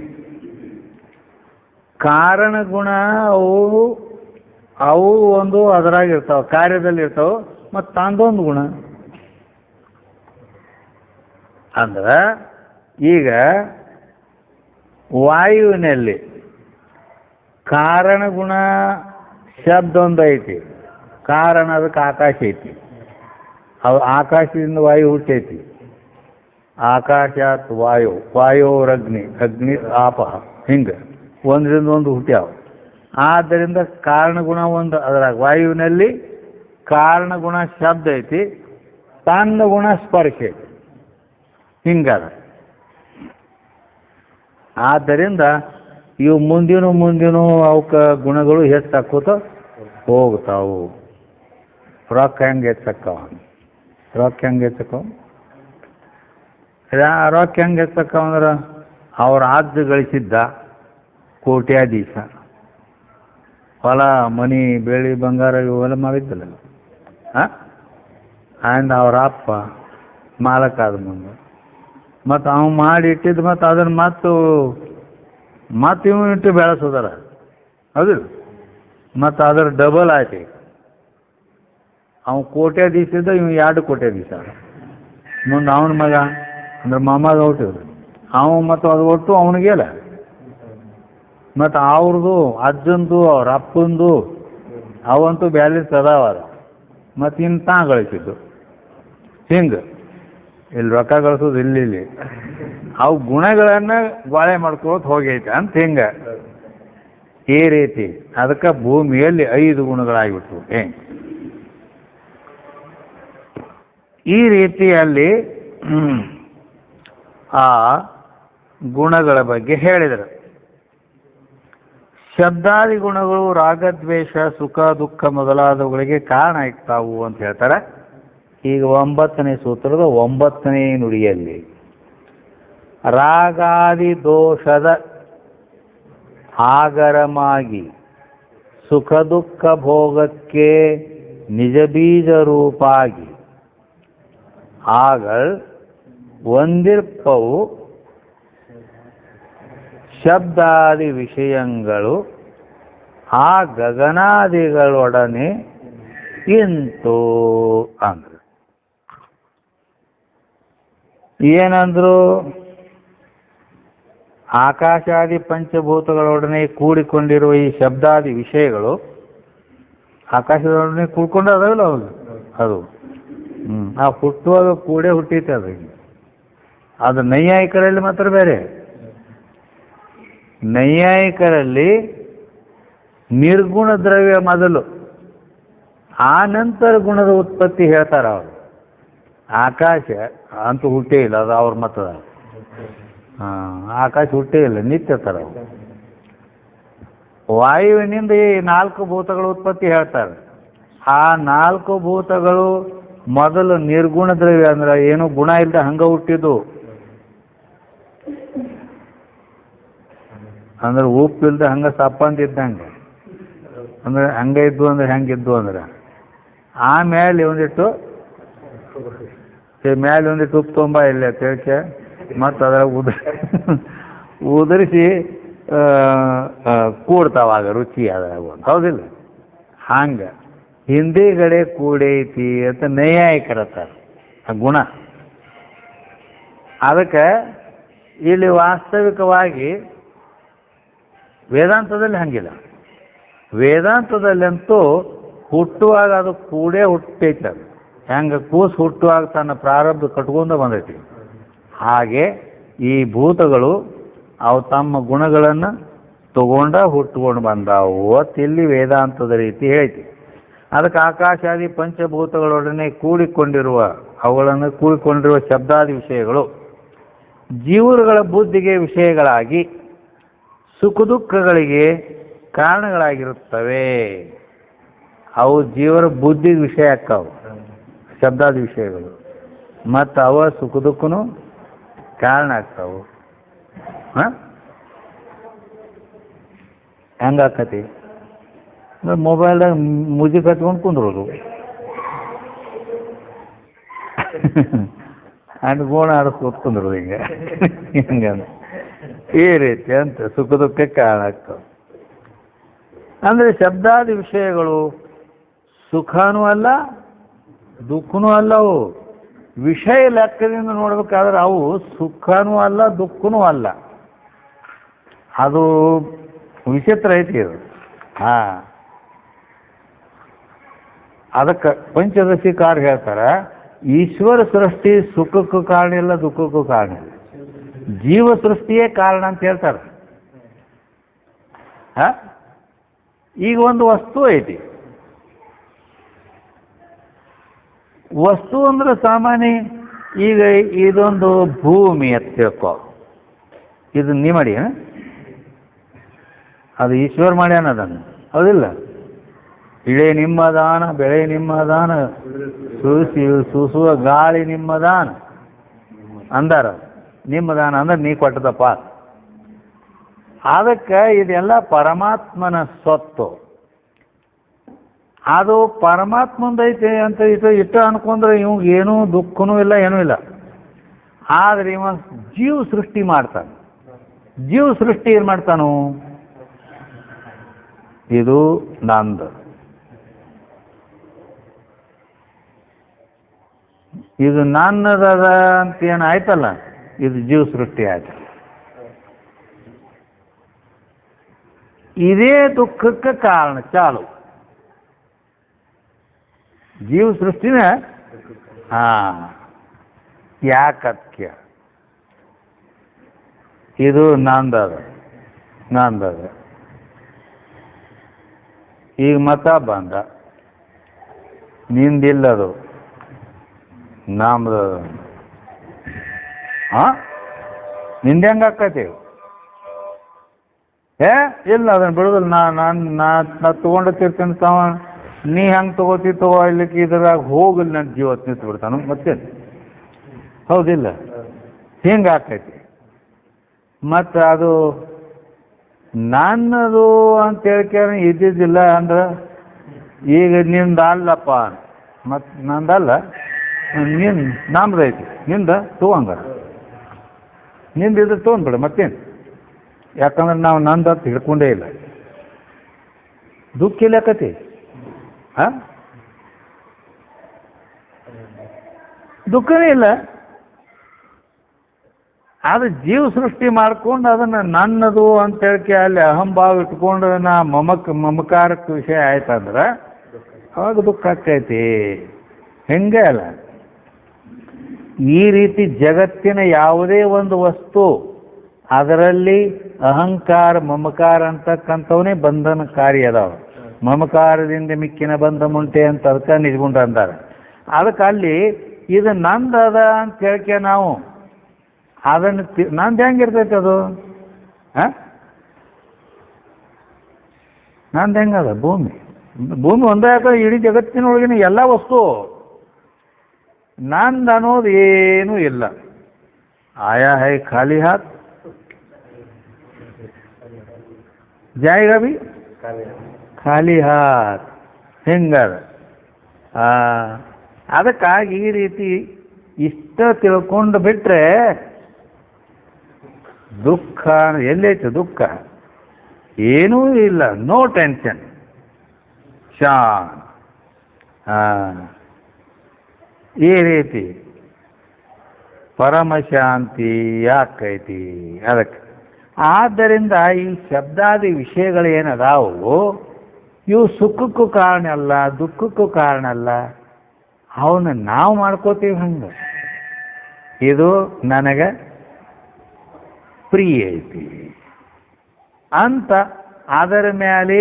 ಕಾರಣ ಗುಣ ಅವು ಒಂದು ಅದರಾಗಿರ್ತಾವ, ಕಾರ್ಯದಲ್ಲಿ ಇರ್ತಾವ. ಮತ್ತು ತಾಂದೊಂದು ಗುಣ ಅಂದ್ರೆ ಈಗ ವಾಯುವಿನಲ್ಲಿ ಕಾರಣ ಗುಣ ಶಬ್ದ ಒಂದು ಐತಿ, ಕಾರಣ ಅದಕ್ಕೆ ಆಕಾಶ ಐತಿ. ಅವು ಆಕಾಶದಿಂದ ವಾಯು ಹುಟ್ಟೈತಿ. ಆಕಾಶಾತ್ ವಾಯು, ವಾಯೋರಗ್ನಿ, ಅಗ್ನಿ ಆಪಹ, ಹಿಂಗೆ ಒಂದರಿಂದ ಒಂದು ಹುಟ್ಟ್ಯಾವ. ಆದ್ದರಿಂದ ಕಾರಣಗುಣ ಒಂದು ಅದರಾಗ ವಾಯುವಿನಲ್ಲಿ ಕಾರಣಗುಣ ಶಬ್ದ ಐತಿ, ತನ್ನ ಗುಣ ಸ್ಪರ್ಶ ಐತಿ. ಹಿಂಗದ. ಆದ್ದರಿಂದ ಇವು ಮುಂದಿನ ಅವಕ್ಕೆ ಗುಣಗಳು ಹೆಚ್ಚಾಕೋತ ಹೋಗ್ತಾವು. ರೊಕ್ಕ ಹೆಂಗೆ ಹೆಚ್ಚಕ್ಕವ? ರೊಕ್ಕ ಹೆಂಗೆ ಹೆಚ್ಚಕ್ಕವ? ರೊಕ್ಕ ಹೆಂಗೆ ಹೆಚ್ಚಕ್ಕವ ಅಂದ್ರೆ ಅವ್ರ ಆದ್ದು ಗಳಿಸಿದ್ದ ಕೋಟ್ಯಾಧೀಶ, ಹೊಲ ಮನಿ ಬೆಳ್ಳಿ ಬಂಗಾರ ಇವೆಲ್ಲ ಮಾಡಿದ್ದಲ್ಲ. ಆ್ಯಂಡ್ ಅವ್ರ ಅಪ್ಪ ಮಾಲಕ ಆದ ಮುಂದೆ ಮತ್ತು ಅವ್ನು ಮಾಡಿ ಇಟ್ಟಿದ್ದು ಮತ್ತು ಅದನ್ನು ಮತ್ತು ಇವು ಇಟ್ಟು ಬೆಳೆಸೋದಾರ ಹೌದು. ಮತ್ತು ಅದರ ಡಬಲ್ ಆಯ್ತು. ಅವ್ನು ಕೋಟ್ಯಾಧೀಶ ಇದ್ದ, ಇವ್ 2 ಕೋಟ್ಯಾಧೀಶ. ಮುಂದೆ ಅವನ ಮಗ ಅಂದ್ರೆ ಮಾಮಾಗ ಹುಟ್ಟಿದ್ರು ಮತ್ತು ಅದು ಒಟ್ಟು ಅವನಿಗೆಲ್ಲ. ಮತ್ತು ಅವ್ರದ್ದು ಅಜ್ಜಂದು ಅವ್ರ ಅಪ್ಪಂದು ಅವಂತೂ ಬ್ಯಾಲೆನ್ಸ್ ಅದಾವ. ಮತ್ತು ಇನ್ನು ತಾ ಗಳಿಸಿದ್ದು ಹಿಂಗೆ. ಇಲ್ಲಿ ರೊಕ್ಕ ಗಳಿಸೋದು ಇಲ್ಲಿ ಅವು ಗುಣಗಳನ್ನ ಗೋಳೆ ಮಾಡ್ಕೊಳತ್ ಹೋಗೈತೆ ಅಂತ ಹಿಂಗ ಈ ರೀತಿ. ಅದಕ್ಕೆ ಭೂಮಿಯಲ್ಲಿ 5 ಗುಣಗಳಾಗ್ಬಿಟ್ವು. ಈ ರೀತಿಯಲ್ಲಿ ಆ ಗುಣಗಳ ಬಗ್ಗೆ ಹೇಳಿದರು. ಶಬ್ದಾದಿ ಗುಣಗಳು ರಾಗದ್ವೇಷ ಸುಖ ದುಃಖ ಮೊದಲಾದವುಗಳಿಗೆ ಕಾರಣ ಆಗ್ತಾವು ಅಂತ ಹೇಳ್ತಾರೆ. ಈಗ 9ನೇ ಸೂತ್ರದ 9ನೇ ನುಡಿಯಲ್ಲಿ ರಾಗಾದಿ ದೋಷದ ಆಗರಮಾಗಿ ಸುಖ ದುಃಖ ಭೋಗಕ್ಕೆ ನಿಜ ಬೀಜ ರೂಪಾಗಿ ಆಗಳ್ ಒಂದಿರ್ಪವು ಶಬ್ದಾದಿ ವಿಷಯಗಳು ಆ ಗಗನಾದಿಗಳೊಡನೆ ಇಂತು ಅಂದ್ರು. ಏನಂದ್ರು? ಆಕಾಶಾದಿ ಪಂಚಭೂತಗಳೊಡನೆ ಕೂಡಿಕೊಂಡಿರುವ ಈ ಶಬ್ದಾದಿ ವಿಷಯಗಳು ಆಕಾಶದೊಡನೆ ಕೂಡ್ಕೊಂಡು ಅದಾವಲ್ಲ ಅವಾಗ ಅದು ಆ ಹುಟ್ಟುವಾಗ ಕೂಡೇ ಹುಟ್ಟೈತೆ ಅದು. ಅದು ನೈಯಾಯಿಕರಲ್ಲಿ ಮಾತ್ರ ಬೇರೆ. ನೈಯಾಯಿಕರಲ್ಲಿ ನಿರ್ಗುಣ ದ್ರವ್ಯ ಮೊದಲು, ಆ ನಂತರ ಗುಣದ ಉತ್ಪತ್ತಿ ಹೇಳ್ತಾರ ಅವರು. ಆಕಾಶ ಅಂತೂ ಹುಟ್ಟೇ ಇಲ್ಲ, ಅದು ಅವ್ರ ಮತದ. ಆಕಾಶ ಹುಟ್ಟೇ ಇಲ್ಲ, ನಿತ್ಯ ತರ. ವಾಯುವಿನಿಂದ ಈ 4 ಭೂತಗಳ ಉತ್ಪತ್ತಿ ಹೇಳ್ತಾರೆ. ಆ 4 ಭೂತಗಳು ಮೊದಲು ನಿರ್ಗುಣ ದ್ರವ್ಯ, ಅಂದ್ರೆ ಏನು ಗುಣ ಇಲ್ಲದೆ ಹಂಗ ಹುಟ್ಟಿದ್ದು. ಅಂದ್ರೆ ಉಪ್ಪಿಲ್ದೆ ಹಂಗ ಸಪ್ಪಂದಿದ್ದಂಗೆ, ಅಂದ್ರೆ ಹಂಗ ಇದ್ದು ಅಂದ್ರೆ ಹೆಂಗಿದ್ದು ಅಂದ್ರೆ. ಆಮೇಲೆ ಒಂದಿಟ್ಟು ಉಪ್ಪು ತುಂಬ ಇಲ್ಲ ತಿಳ್ಕೆ ಮತ್ತು ಅದರ ಉದುರಿಸಿ ಕೂಡ್ತಾವಾಗ ರುಚಿ ಅದ್ರಾಗ, ಹೌದಿಲ್ಲ? ಹಂಗ ಹಿಂದಿಗಡೆ ಕೂಡೈತಿ ಅಂತ ನೈಯಾಯಿಕರತ್ತಾರ ಗುಣ. ಅದಕ್ಕೆ ಇಲ್ಲಿ ವಾಸ್ತವಿಕವಾಗಿ ವೇದಾಂತದಲ್ಲಿ ಹಂಗಿಲ್ಲ. ವೇದಾಂತದಲ್ಲಂತೂ ಹುಟ್ಟುವಾಗ ಅದು ಕೂಡೇ ಹುಟ್ಟೈತೆ. ಅದು ಹೆಂಗೆ ಕೂಸು ಹುಟ್ಟುವಾಗ ತನ್ನ ಪ್ರಾರಬ್ಧ ಕಟ್ಕೊಂಡು ಬಂದೈತಿ, ಹಾಗೆ ಈ ಭೂತಗಳು ಅವು ತಮ್ಮ ಗುಣಗಳನ್ನು ತಗೊಂಡ ಹುಟ್ಟುಕೊಂಡು ಬಂದಾವು ಅಂತ ಇಲ್ಲಿ ವೇದಾಂತದ ರೀತಿ ಹೇಳ್ತಿ. ಅದಕ್ಕೆ ಆಕಾಶಾದಿ ಪಂಚಭೂತಗಳೊಡನೆ ಅವುಗಳನ್ನು ಕೂಡಿಕೊಂಡಿರುವ ಶಬ್ದಾದಿ ವಿಷಯಗಳು ಜೀವರುಗಳ ಬುದ್ಧಿಗೆ ವಿಷಯಗಳಾಗಿ ಸುಖ ದುಃಖಗಳಿಗೆ ಕಾರಣಗಳಾಗಿರುತ್ತವೆ. ಅವು ಜೀವರ ಬುದ್ಧಿಗೆ ವಿಷಯ ಆಕ್ಕವು ಶಬ್ದಾದಿ ವಿಷಯಗಳು, ಮತ್ತು ಅವ ಸುಖ ದುಃಖನೂ ಕಾರಣ ಆಗ್ತಾವು. ಹೆಂಗಾಕತಿ? ಮೊಬೈಲ್ದಾಗ ಮುಜಿಕ್ ಹಚ್ಕೊಂಡು ಕುಂದ್ರೋದು, ಗೋಣ ಆಡಿಸ್ಕೊತ್ ಕುಂದ್ರೋದು ಹಿಂಗಂದ್ರೆ ಈ ರೀತಿ ಅಂತ ಸುಖ ದುಃಖಕ್ಕೆ ಕಾರಣ ಆಗ್ತಾವೆ. ಅಂದ್ರೆ ಶಬ್ದಾದಿ ವಿಷಯಗಳು ಸುಖನೂ ಅಲ್ಲ ದುಃಖನೂ ಅಲ್ಲ. ಅವು ವಿಷಯ ಲೆಕ್ಕದಿಂದ ನೋಡ್ಬೇಕಾದ್ರೆ ಅವು ಸುಖನೂ ಅಲ್ಲ ದುಃಖನೂ ಅಲ್ಲ. ಅದು ವಿಚಿತ್ರ ಐತಿ ಅದು. ಅದಕ್ಕೆ ಪಂಚದಶಿಕಾರ ಹೇಳ್ತಾರ, ಈಶ್ವರ ಸೃಷ್ಟಿ ಸುಖಕ್ಕೂ ಕಾರಣ ಇಲ್ಲ ದುಃಖಕ್ಕೂ ಕಾರಣ ಇಲ್ಲ, ಜೀವ ಸೃಷ್ಟಿಯೇ ಕಾರಣ ಅಂತ ಹೇಳ್ತಾರೆ. ಈಗ ಒಂದು ವಸ್ತು ಐತಿ. ವಸ್ತು ಅಂದ್ರೆ ಸಾಮಾನ್ಯ, ಈಗ ಇದೊಂದು ಭೂಮಿ ಅಂತ ತಿಳ್ಕೊ, ಇದು ನೀ ಮಾಡಿ, ಅದು ಈಶ್ವರ ಮಾಡ್ಯಾನ ಅದನ್ನು, ಹೌದಿಲ್ಲ? ಇಳೆ ನಿಮ್ಮದಾನ, ಬೆಳೆ ನಿಮ್ಮದಾನ, ಸೂಸುವ ಗಾಳಿ ನಿಮ್ಮದಾನ ಅಂದಾರ. ನಿಮ್ಮದಾನ ಅಂದ್ರೆ ನೀ ಕೊಟ್ಟದಪ್ಪ. ಅದಕ್ಕೆ ಇದೆಲ್ಲ ಪರಮಾತ್ಮನ ಸ್ವತ್ತು. ಅದು ಪರಮಾತ್ಮಂದೈತೆ ಅಂತ ಇಟ್ಟು ಅನ್ಕೊಂಡ್ರೆ ಇವ್ ಏನೂ ದುಃಖನೂ ಇಲ್ಲ ಏನೂ ಇಲ್ಲ. ಆದ್ರೆ ಇವ ಜೀವ ಸೃಷ್ಟಿ ಮಾಡ್ತಾನೆ. ಜೀವ ಸೃಷ್ಟಿ ಏನ್ ಮಾಡ್ತಾನು? ಇದು ನಂದು, ಇದು ನನ್ನದ ಅಂತ ಏನಾಯ್ತಲ್ಲ, ಇದು ಜೀವ ಸೃಷ್ಟಿ ಆಯ್ತು. ಇದೇ ದುಃಖಕ್ಕೆ ಕಾರಣ ಚಾಲು. ಜೀವ ಸೃಷ್ಟಿನ ಯಾಕತ್ಯ ಇದು ನಂದದ. ಈಗ ಮತ ಬಂದ, ನಿಂದಿಲ್ಲದು ನಮ್ದ. ನಿಂದ ಹೆಂಗ ಆಕತಿ? ಇಲ್ಲ ಅದನ್ನ ಬಿಡುದಿಲ್ಲ, ನಾ ತಗೊಂಡತಿರ್ತೇನೆ ತಾವ, ನೀ ಹೆಂಗೆ ತಗೋತಿತ್ತೋ ಇಲ್ಲಿಕ್ಕೆ ಇದ್ರಾಗ ಹೋಗಲಿ ನನ್ನ ಜೀವತ್ ನಿಂತು ಬಿಡ್ತಾನು ಮತ್ತೇನು, ಹೌದಿಲ್ಲ? ಹಿಂಗೆ ಆಕೈತಿ. ಮತ್ತು ಅದು ನನ್ನದು ಅಂತ ಹೇಳ್ಕ್ಯಾರ ಇದ್ದಿದ್ದಿಲ್ಲ ಅಂದ್ರೆ ಈಗ ನಿಂದ ಅಲ್ಲಪ್ಪ, ಮತ್ತು ನಂದಲ್ಲ, ನಮ್ದೈತಿ, ನಿಂದ ತಗೊಂಗಾರ, ನಿಂದಿದ್ರೆ ತೊಗೊಂಡ್ಬಿಡ ಮತ್ತೇನು. ಯಾಕಂದ್ರೆ ನಾವು ನಂದು ಅಂತ ಹಿಡ್ಕೊಂಡೇ ಇಲ್ಲ. ದುಃಖ ಇಲ್ಲಕತಿ ದುಃಖನೇ ಇಲ್ಲ. ಅದು ಜೀವ ಸೃಷ್ಟಿ ಮಾಡ್ಕೊಂಡು ಅದನ್ನು ನನ್ನದು ಅಂತ ಹೇಳಿಕೆ ಅಲ್ಲಿ ಅಹಂಭಾವ ಇಟ್ಕೊಂಡು ನಾ ಮಮಕಾರಕ್ಕೆ ವಿಷಯ ಆಯ್ತಂದ್ರೆ ಅವಾಗ ದುಃಖ ಆಗ್ತೈತಿ. ಹೆಂಗೆ ಅಲ್ಲ, ಈ ರೀತಿ ಜಗತ್ತಿನ ಯಾವುದೇ ಒಂದು ವಸ್ತು ಅದರಲ್ಲಿ ಅಹಂಕಾರ ಮಮಕಾರ ಅಂತಕ್ಕಂಥವನೇ ಬಂಧನಕಾರಿ ಅದಾವ. ಮಮಕಾರದಿಂದ ಮಿಕ್ಕಿನ ಬಂಧ ಮುಂಟೆ ಅಂತ ಅದಕ್ಕೆ ನಿಜ್ಗುಂಡ ಅಂತಾರೆ. ಅದಕ್ಕೆ ಅಲ್ಲಿ ಇದು ನಂದದ ಅಂತ ಹೇಳಿಕೆ ನಾವು ಅದನ್ನು ನಂದು ಹೆಂಗಿರ್ತೈತೆ ಅದು ನಂದು ಹೆಂಗದ ಭೂಮಿ ಒಂದೇ ಯಾಕಂದ್ರೆ ಇಡೀ ಜಗತ್ತಿನೊಳಗಿನ ಎಲ್ಲ ವಸ್ತು ನಂದು ಅನ್ನೋದು ಏನೂ ಇಲ್ಲ. ಆಯಾ ಹೈ ಖಾಲಿ ಹಾತ್ ಜಾಯಿಗ ಬಿ ಖಾಲಿ ಹಾತ್ ಹೆಂಗದ. ಅದಕ್ಕಾಗಿ ಈ ರೀತಿ ಇಷ್ಟ ತಿಳ್ಕೊಂಡು ಬಿಟ್ರೆ ದುಃಖ ಎಲ್ಲೈತೆ? ದುಃಖ ಏನೂ ಇಲ್ಲ, ನೋ ಟೆನ್ಷನ್, ಶಾಂತ. ಈ ರೀತಿ ಪರಮಶಾಂತಿ ಯಾಕೈತಿ ಅದಕ್ಕೆ. ಆದ್ದರಿಂದ ಈ ಶಬ್ದಾದಿ ವಿಷಯಗಳು ಏನದಾವು ಇವು ಸುಖಕ್ಕೂ ಕಾರಣ ಅಲ್ಲ, ದುಃಖಕ್ಕೂ ಕಾರಣ ಅಲ್ಲ. ಅವನ್ನ ನಾವು ಮಾಡ್ಕೋತೀವಿ ಹಂಗೆ. ಇದು ನನಗೆ ಪ್ರಿಯ ಐತಿ ಅಂತ ಅದರ ಮೇಲೆ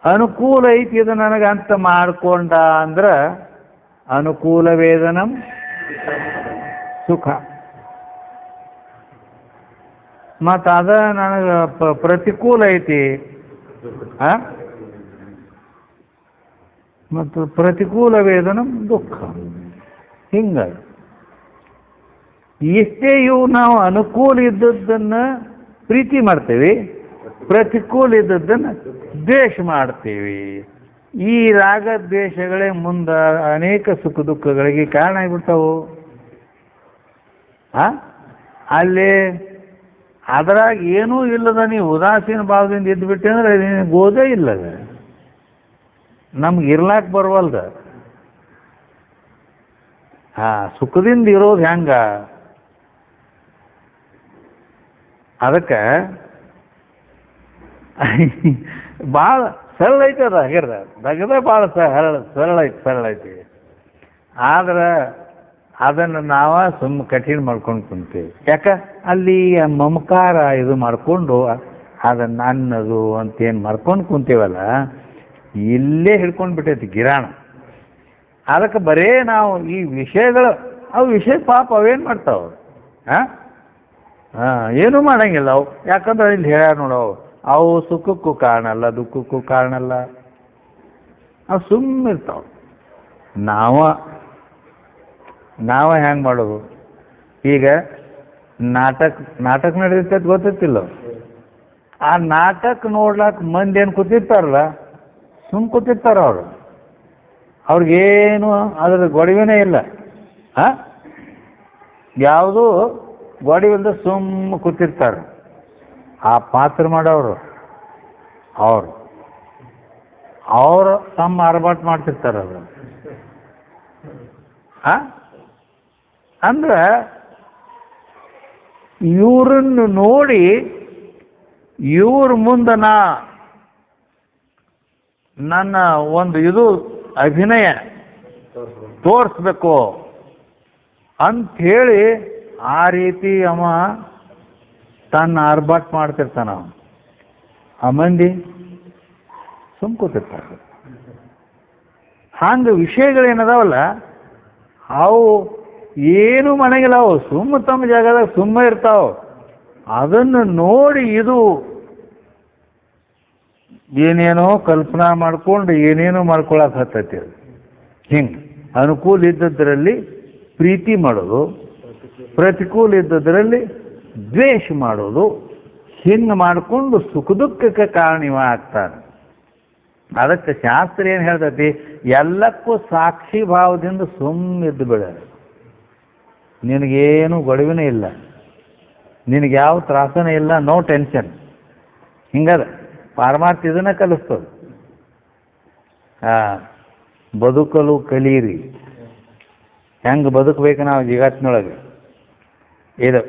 ಅನುಕೂಲ ಐತಿ ಇದು ನನಗಂತ ಮಾಡ್ಕೊಂಡ ಅಂದ್ರೆ ಅನುಕೂಲ ವೇದನಂ ಸುಖ. ಮತ್ತು ಅದ ನನಗೆ ಪ್ರತಿಕೂಲ ಐತಿ ಮತ್ತು ಪ್ರತಿಕೂಲ ವೇದನಂ ದುಃಖ. ಹಿಂಗ ಎಷ್ಟೇ ಇವು ನಾವು ಅನುಕೂಲ ಇದ್ದದ್ದನ್ನು ಪ್ರೀತಿ ಮಾಡ್ತೇವೆ, ಪ್ರತಿಕೂಲ ಇದ್ದದ್ದನ್ನು ದ್ವೇಷ ಮಾಡ್ತೇವೆ. ಈ ರಾಗ ದ್ವೇಷಗಳೇ ಮುಂದೆ ಅನೇಕ ಸುಖ ದುಃಖಗಳಿಗೆ ಕಾರಣ ಆಗಿಬಿಡ್ತಾವು. ಅಲ್ಲಿ ಅದರಾಗ ಏನೂ ಇಲ್ಲದ ನೀವು ಉದಾಸೀನ ಭಾವದಿಂದ ಇದ್ದುಬಿಟ್ಟೆ ಅಂದ್ರೆ ನಿನಗೆ ಓದೇ ಇಲ್ಲದ, ನಮ್ಗೆ ಇರ್ಲಾಕ್ ಬರವಲ್ದ. ಸುಖದಿಂದ ಇರೋದು ಹೆಂಗ? ಅದಕ್ಕೆ ಭಾಳ ಸರಳ ಐತೆ. ಅದು ಆಗಿರ್ದ ದಗದ ಭಾಳ ಸರಳ ಐತಿ. ಆದ್ರೆ ಅದನ್ನು ನಾವ ಕಠಿಣ ಮಾಡ್ಕೊಂಡು ಕುಂತೀವಿ. ಯಾಕ ಅಲ್ಲಿ ಮಮಕಾರ ಇದು ಮಾಡ್ಕೊಂಡು ಅದನ್ನ ನನ್ನದು ಅಂತೇನು ಮಾಡ್ಕೊಂಡು ಕುಂತೀವಲ್ಲ, ಇಲ್ಲೇ ಹಿಡ್ಕೊಂಡು ಬಿಟ್ಟೈತಿ ಗಿರಾಣ. ಅದಕ್ಕೆ ಬರೇ ನಾವು ಈ ವಿಷಯಗಳು ಅವು ವಿಷಯ ಪಾಪ ಅವೇನು ಮಾಡ್ತಾವ? ಏನೂ ಮಾಡಂಗಿಲ್ಲ ಅವು. ಯಾಕಂದ್ರೆ ಇಲ್ಲಿ ಹೇಳ್ಯಾರ ನೋಡವು, ಅವು ಸುಖಕ್ಕೂ ಕಾರಣ ಅಲ್ಲ, ದುಃಖಕ್ಕೂ ಕಾರಣ ಅಲ್ಲ. ಅವು ಸುಮ್ಮನಿರ್ತಾವ. ನಾವ ಹೆಂಗೆ ಮಾಡೋದು? ಈಗ ನಾಟಕ ನಡೀತೈತೆ ಗೊತ್ತಿಲ್ಲ. ಆ ನಾಟಕ ನೋಡ್ಲಾಕ ಮಂದಿ ಏನು ಕೂತಿರ್ತಾರಲ್ಲ, ಕೂತಿರ್ತಾರ ಅವರು. ಅವ್ರಿಗೇನು ಅದ್ರ ಗೊಡವೆನೇ ಇಲ್ಲ. ಯಾವುದೂ ಗೊಡವಿಲ್ದ ಕೂತಿರ್ತಾರೆ. ಆ ಪಾತ್ರ ಮಾಡೋರು ಅವರು ತಮ್ಮ ಅರಬಾಟ್ ಮಾಡ್ತಿರ್ತಾರ. ಅದು ಅಂದ್ರೆ ಇವ್ರನ್ನು ನೋಡಿ ಇವ್ರ ಮುಂದೆ ನನ್ನ ಒಂದು ಇದು ಅಭಿನಯ ತೋರಿಸ್ಬೇಕು ಅಂಥೇಳಿ ಆ ರೀತಿ ಅವ ತನ್ನ ಆರ್ಭಾಟ ಮಾಡ್ತಿರ್ತಾನ. ಆ ಮಂದಿ ಕೂತಿರ್ತಾರೆ. ಹಂಗೆ ವಿಷಯಗಳೇನದಾವಲ್ಲ ಅವು ಏನು ಮನೆಗಿಲ್ಲ, ಅವು ತಮ್ಮ ಜಾಗದಾಗ ಇರ್ತಾವ. ಅದನ್ನು ನೋಡಿ ಇದು ಏನೇನೋ ಕಲ್ಪನಾ ಮಾಡ್ಕೊಂಡು ಏನೇನೋ ಮಾಡ್ಕೊಳಕ್ ಹತ್ತೈತಿ. ಹಿಂಗೆ ಅನುಕೂಲ ಇದ್ದದ್ರಲ್ಲಿ ಪ್ರೀತಿ ಮಾಡೋದು, ಪ್ರತಿಕೂಲ ಇದ್ದದ್ರಲ್ಲಿ ದ್ವೇಷ ಮಾಡೋದು, ಹಿಂಗೆ ಮಾಡಿಕೊಂಡು ಸುಖ ದುಃಖಕ್ಕೆ ಕಾರಣಿವ ಆಗ್ತಾರೆ. ಅದಕ್ಕೆ ಶಾಸ್ತ್ರ ಏನು ಹೇಳ್ತೈತಿ? ಎಲ್ಲಕ್ಕೂ ಸಾಕ್ಷಿ ಭಾವದಿಂದ ಸುಮ್ಮಿದ್ದು ಬಿಡ. ನಿನಗೇನು ಗೊಡವಿನೇ ಇಲ್ಲ, ನಿನಗೆ ಯಾವ ತ್ರಾಸನೇ ಇಲ್ಲ, ನೋ ಟೆನ್ಷನ್. ಹಿಂಗದ ಪಾರಮಾರ್ಥ ಇದನ್ನ ಕಲಿಸ್ತದೆ. ಬದುಕಲು ಕಲೀರಿ, ಹೆಂಗೆ ಬದುಕಬೇಕು ನಾವು ಜಗತ್ತಿನೊಳಗೆ. ಇದು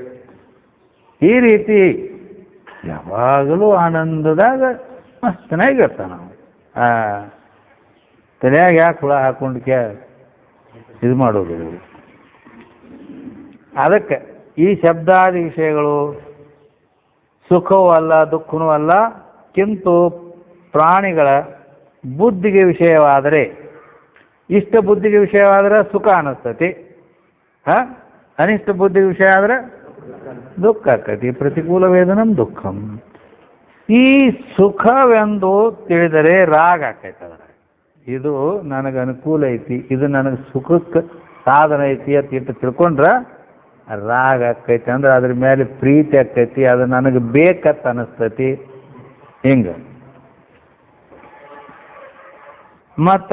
ಈ ರೀತಿ ಯಾವಾಗಲೂ ಆನಂದದಾಗ ಮಸ್ತನಾಗಿರ್ತ ನಾವು. ತಲೆಯಾಗ ಯಾಕೆ ಹುಳ ಹಾಕೊಂಡು ಇದು ಮಾಡೋದು. ಅದಕ್ಕೆ ಈ ಶಬ್ದಾದಿ ವಿಷಯಗಳು ಸುಖವೂ ಅಲ್ಲ ದುಃಖನೂ ಅಲ್ಲ, ಕಿಂತು ಪ್ರಾಣಿಗಳ ಬುದ್ಧಿಗೆ ವಿಷಯವಾದರೆ, ಇಷ್ಟ ಬುದ್ಧಿಗೆ ವಿಷಯವಾದರೆ ಸುಖ ಅನ್ನಿಸ್ತತಿ, ಅನಿಷ್ಟ ಬುದ್ಧಿಗೆ ವಿಷಯ ಆದ್ರೆ ದುಃಖ ಆಕತಿ. ಪ್ರತಿಕೂಲ ವೇದನಂ ದುಃಖಂ. ಈ ಸುಖವೆಂದು ತಿಳಿದರೆ ರಾಗ ಆಕೈತೆ. ಅದರ ಇದು ನನಗೆ ಅನುಕೂಲ ಐತಿ, ಇದು ನನಗೆ ಸುಖಕ್ಕೆ ಸಾಧನ ಐತಿ ಅಂತ ಇಟ್ಟು ತಿಳ್ಕೊಂಡ್ರೆ ರಾಗ ಆಕೈತಿ. ಅಂದ್ರೆ ಅದ್ರ ಮೇಲೆ ಪ್ರೀತಿ ಆಕೈತಿ, ಅದು ನನಗೆ ಬೇಕಂತ ಅನಿಸ್ತತಿ. ಹಿಂಗೆ ಮತ್ತ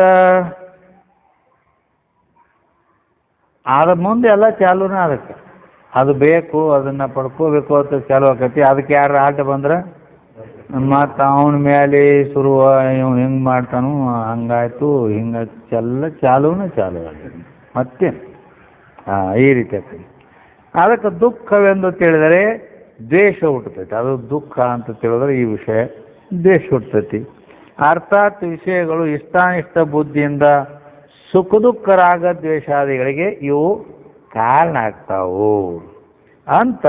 ಅದ ಮುಂದೆ ಎಲ್ಲ ಚಾಲೂನ. ಅದಕ್ಕೆ ಅದು ಬೇಕು, ಅದನ್ನ ಪಡ್ಕೋಬೇಕು ಅಂತ ಚಾಲು ಆಕೈತಿ. ಅದಕ್ಕೆ ಯಾರು ಆಟ ಬಂದ್ರೆ ಮತ್ತು ಅವನ ಮೇಲೆ ಶುರು ಇವ್ ಹಿಂಗೆ ಮಾಡ್ತಾನು, ಹಂಗಾಯ್ತು ಹಿಂಗಾಯ್ತು, ಎಲ್ಲ ಚಾಲೂನ ಚಾಲು ಆಗಿದೆ. ಮತ್ತೇನು ಈ ರೀತಿ ಆಗ್ತದೆ. ಅದಕ್ಕೆ ದುಃಖವೆಂದು ತಿಳಿದರೆ ದ್ವೇಷ ಹುಟ್ಟತೈತಿ. ಅದು ದುಃಖ ಅಂತ ತಿಳಿದ್ರೆ ಈ ವಿಷಯ ದ್ವೇಷ ಹುಟ್ಟತೈತಿ. ಅರ್ಥಾತ್ ವಿಷಯಗಳು ಇಷ್ಟಾನಿಷ್ಟ ಬುದ್ಧಿಯಿಂದ ಸುಖ ದುಃಖ ರಾಗ ದ್ವೇಷಾದಿಗಳಿಗೆ ಇವು ಕಾರಣ ಆಗ್ತಾವು ಅಂತ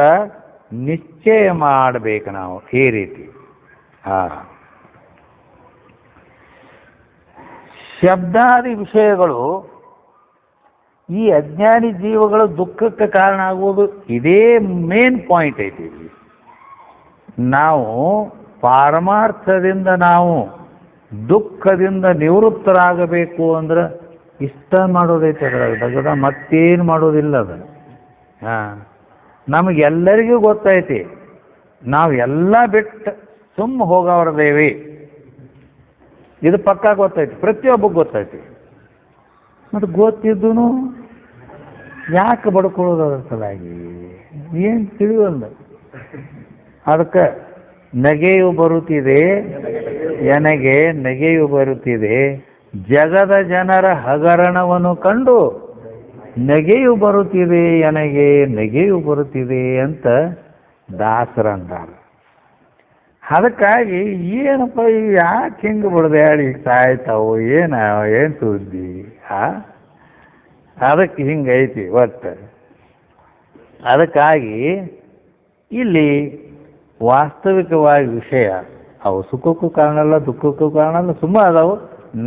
ನಿಶ್ಚಯ ಮಾಡಬೇಕು ನಾವು. ಈ ರೀತಿ ಶಬ್ದಾದಿ ವಿಷಯಗಳು ಈ ಅಜ್ಞಾನಿ ಜೀವಗಳು ದುಃಖಕ್ಕೆ ಕಾರಣ ಆಗುವುದು ಇದೇ ಮೇನ್ ಪಾಯಿಂಟ್ ಐತಿ. ನಾವು ಪಾರಮಾರ್ಥದಿಂದ ನಾವು ದುಃಖದಿಂದ ನಿವೃತ್ತರಾಗಬೇಕು ಅಂದ್ರೆ ಇಷ್ಟ ಮಾಡೋದೈತೆ. ಅದರಾಗ ಮತ್ತೇನು ಮಾಡೋದಿಲ್ಲ. ಅದು ನಮಗೆಲ್ಲರಿಗೂ ಗೊತ್ತೈತಿ, ನಾವು ಎಲ್ಲ ಬಿಟ್ಟು ಸುಮ್ಮ ಹೋಗವ್ರದೇವಿ. ಇದು ಪಕ್ಕ ಗೊತ್ತೈತಿ, ಪ್ರತಿಯೊಬ್ಬಗೆ ಗೊತ್ತೈತಿ. ಮತ್ತು ಗೊತ್ತಿದ್ದೂ ಯಾಕೆ ಬಡ್ಕೊಳ್ಳೋದು ಅದ್ರ ಸಲಾಗಿ ಏನು ತಿಳಿಯಲ್ಲ. ಅದಕ್ಕೆ ನಗೆಯು ಬರುತ್ತಿದೆ ಎನಗೆ ನಗೆಯು ಬರುತ್ತಿದೆ, ಜಗದ ಜನರ ಹಗರಣವನ್ನು ಕಂಡು ನಗೆಯು ಬರುತ್ತಿದೆ ಎನಗೆ ನಗೆಯು ಬರುತ್ತಿದೆ ಅಂತ ದಾಸರಂದಾರ. ಅದಕ್ಕಾಗಿ ಏನಪ್ಪ ಇವು ಯಾಕೆ ಹಿಂಗೆ ಬಡ್ದಾಡಿ ಸಾಯ್ತಾವು, ಏನು ಸುದ್ದಿ ಅದಕ್ಕೆ ಹಿಂಗೈತಿ ಒಟ್ಟು. ಅದಕ್ಕಾಗಿ ಇಲ್ಲಿ ವಾಸ್ತವಿಕವಾಗಿ ವಿಷಯ ಅವು ಸುಖಕ್ಕೂ ಕಾರಣ ಅಲ್ಲ, ದುಃಖಕ್ಕೂ ಕಾರಣ ಅಲ್ಲ, ಸುಮ್ಮ ಅದಾವು.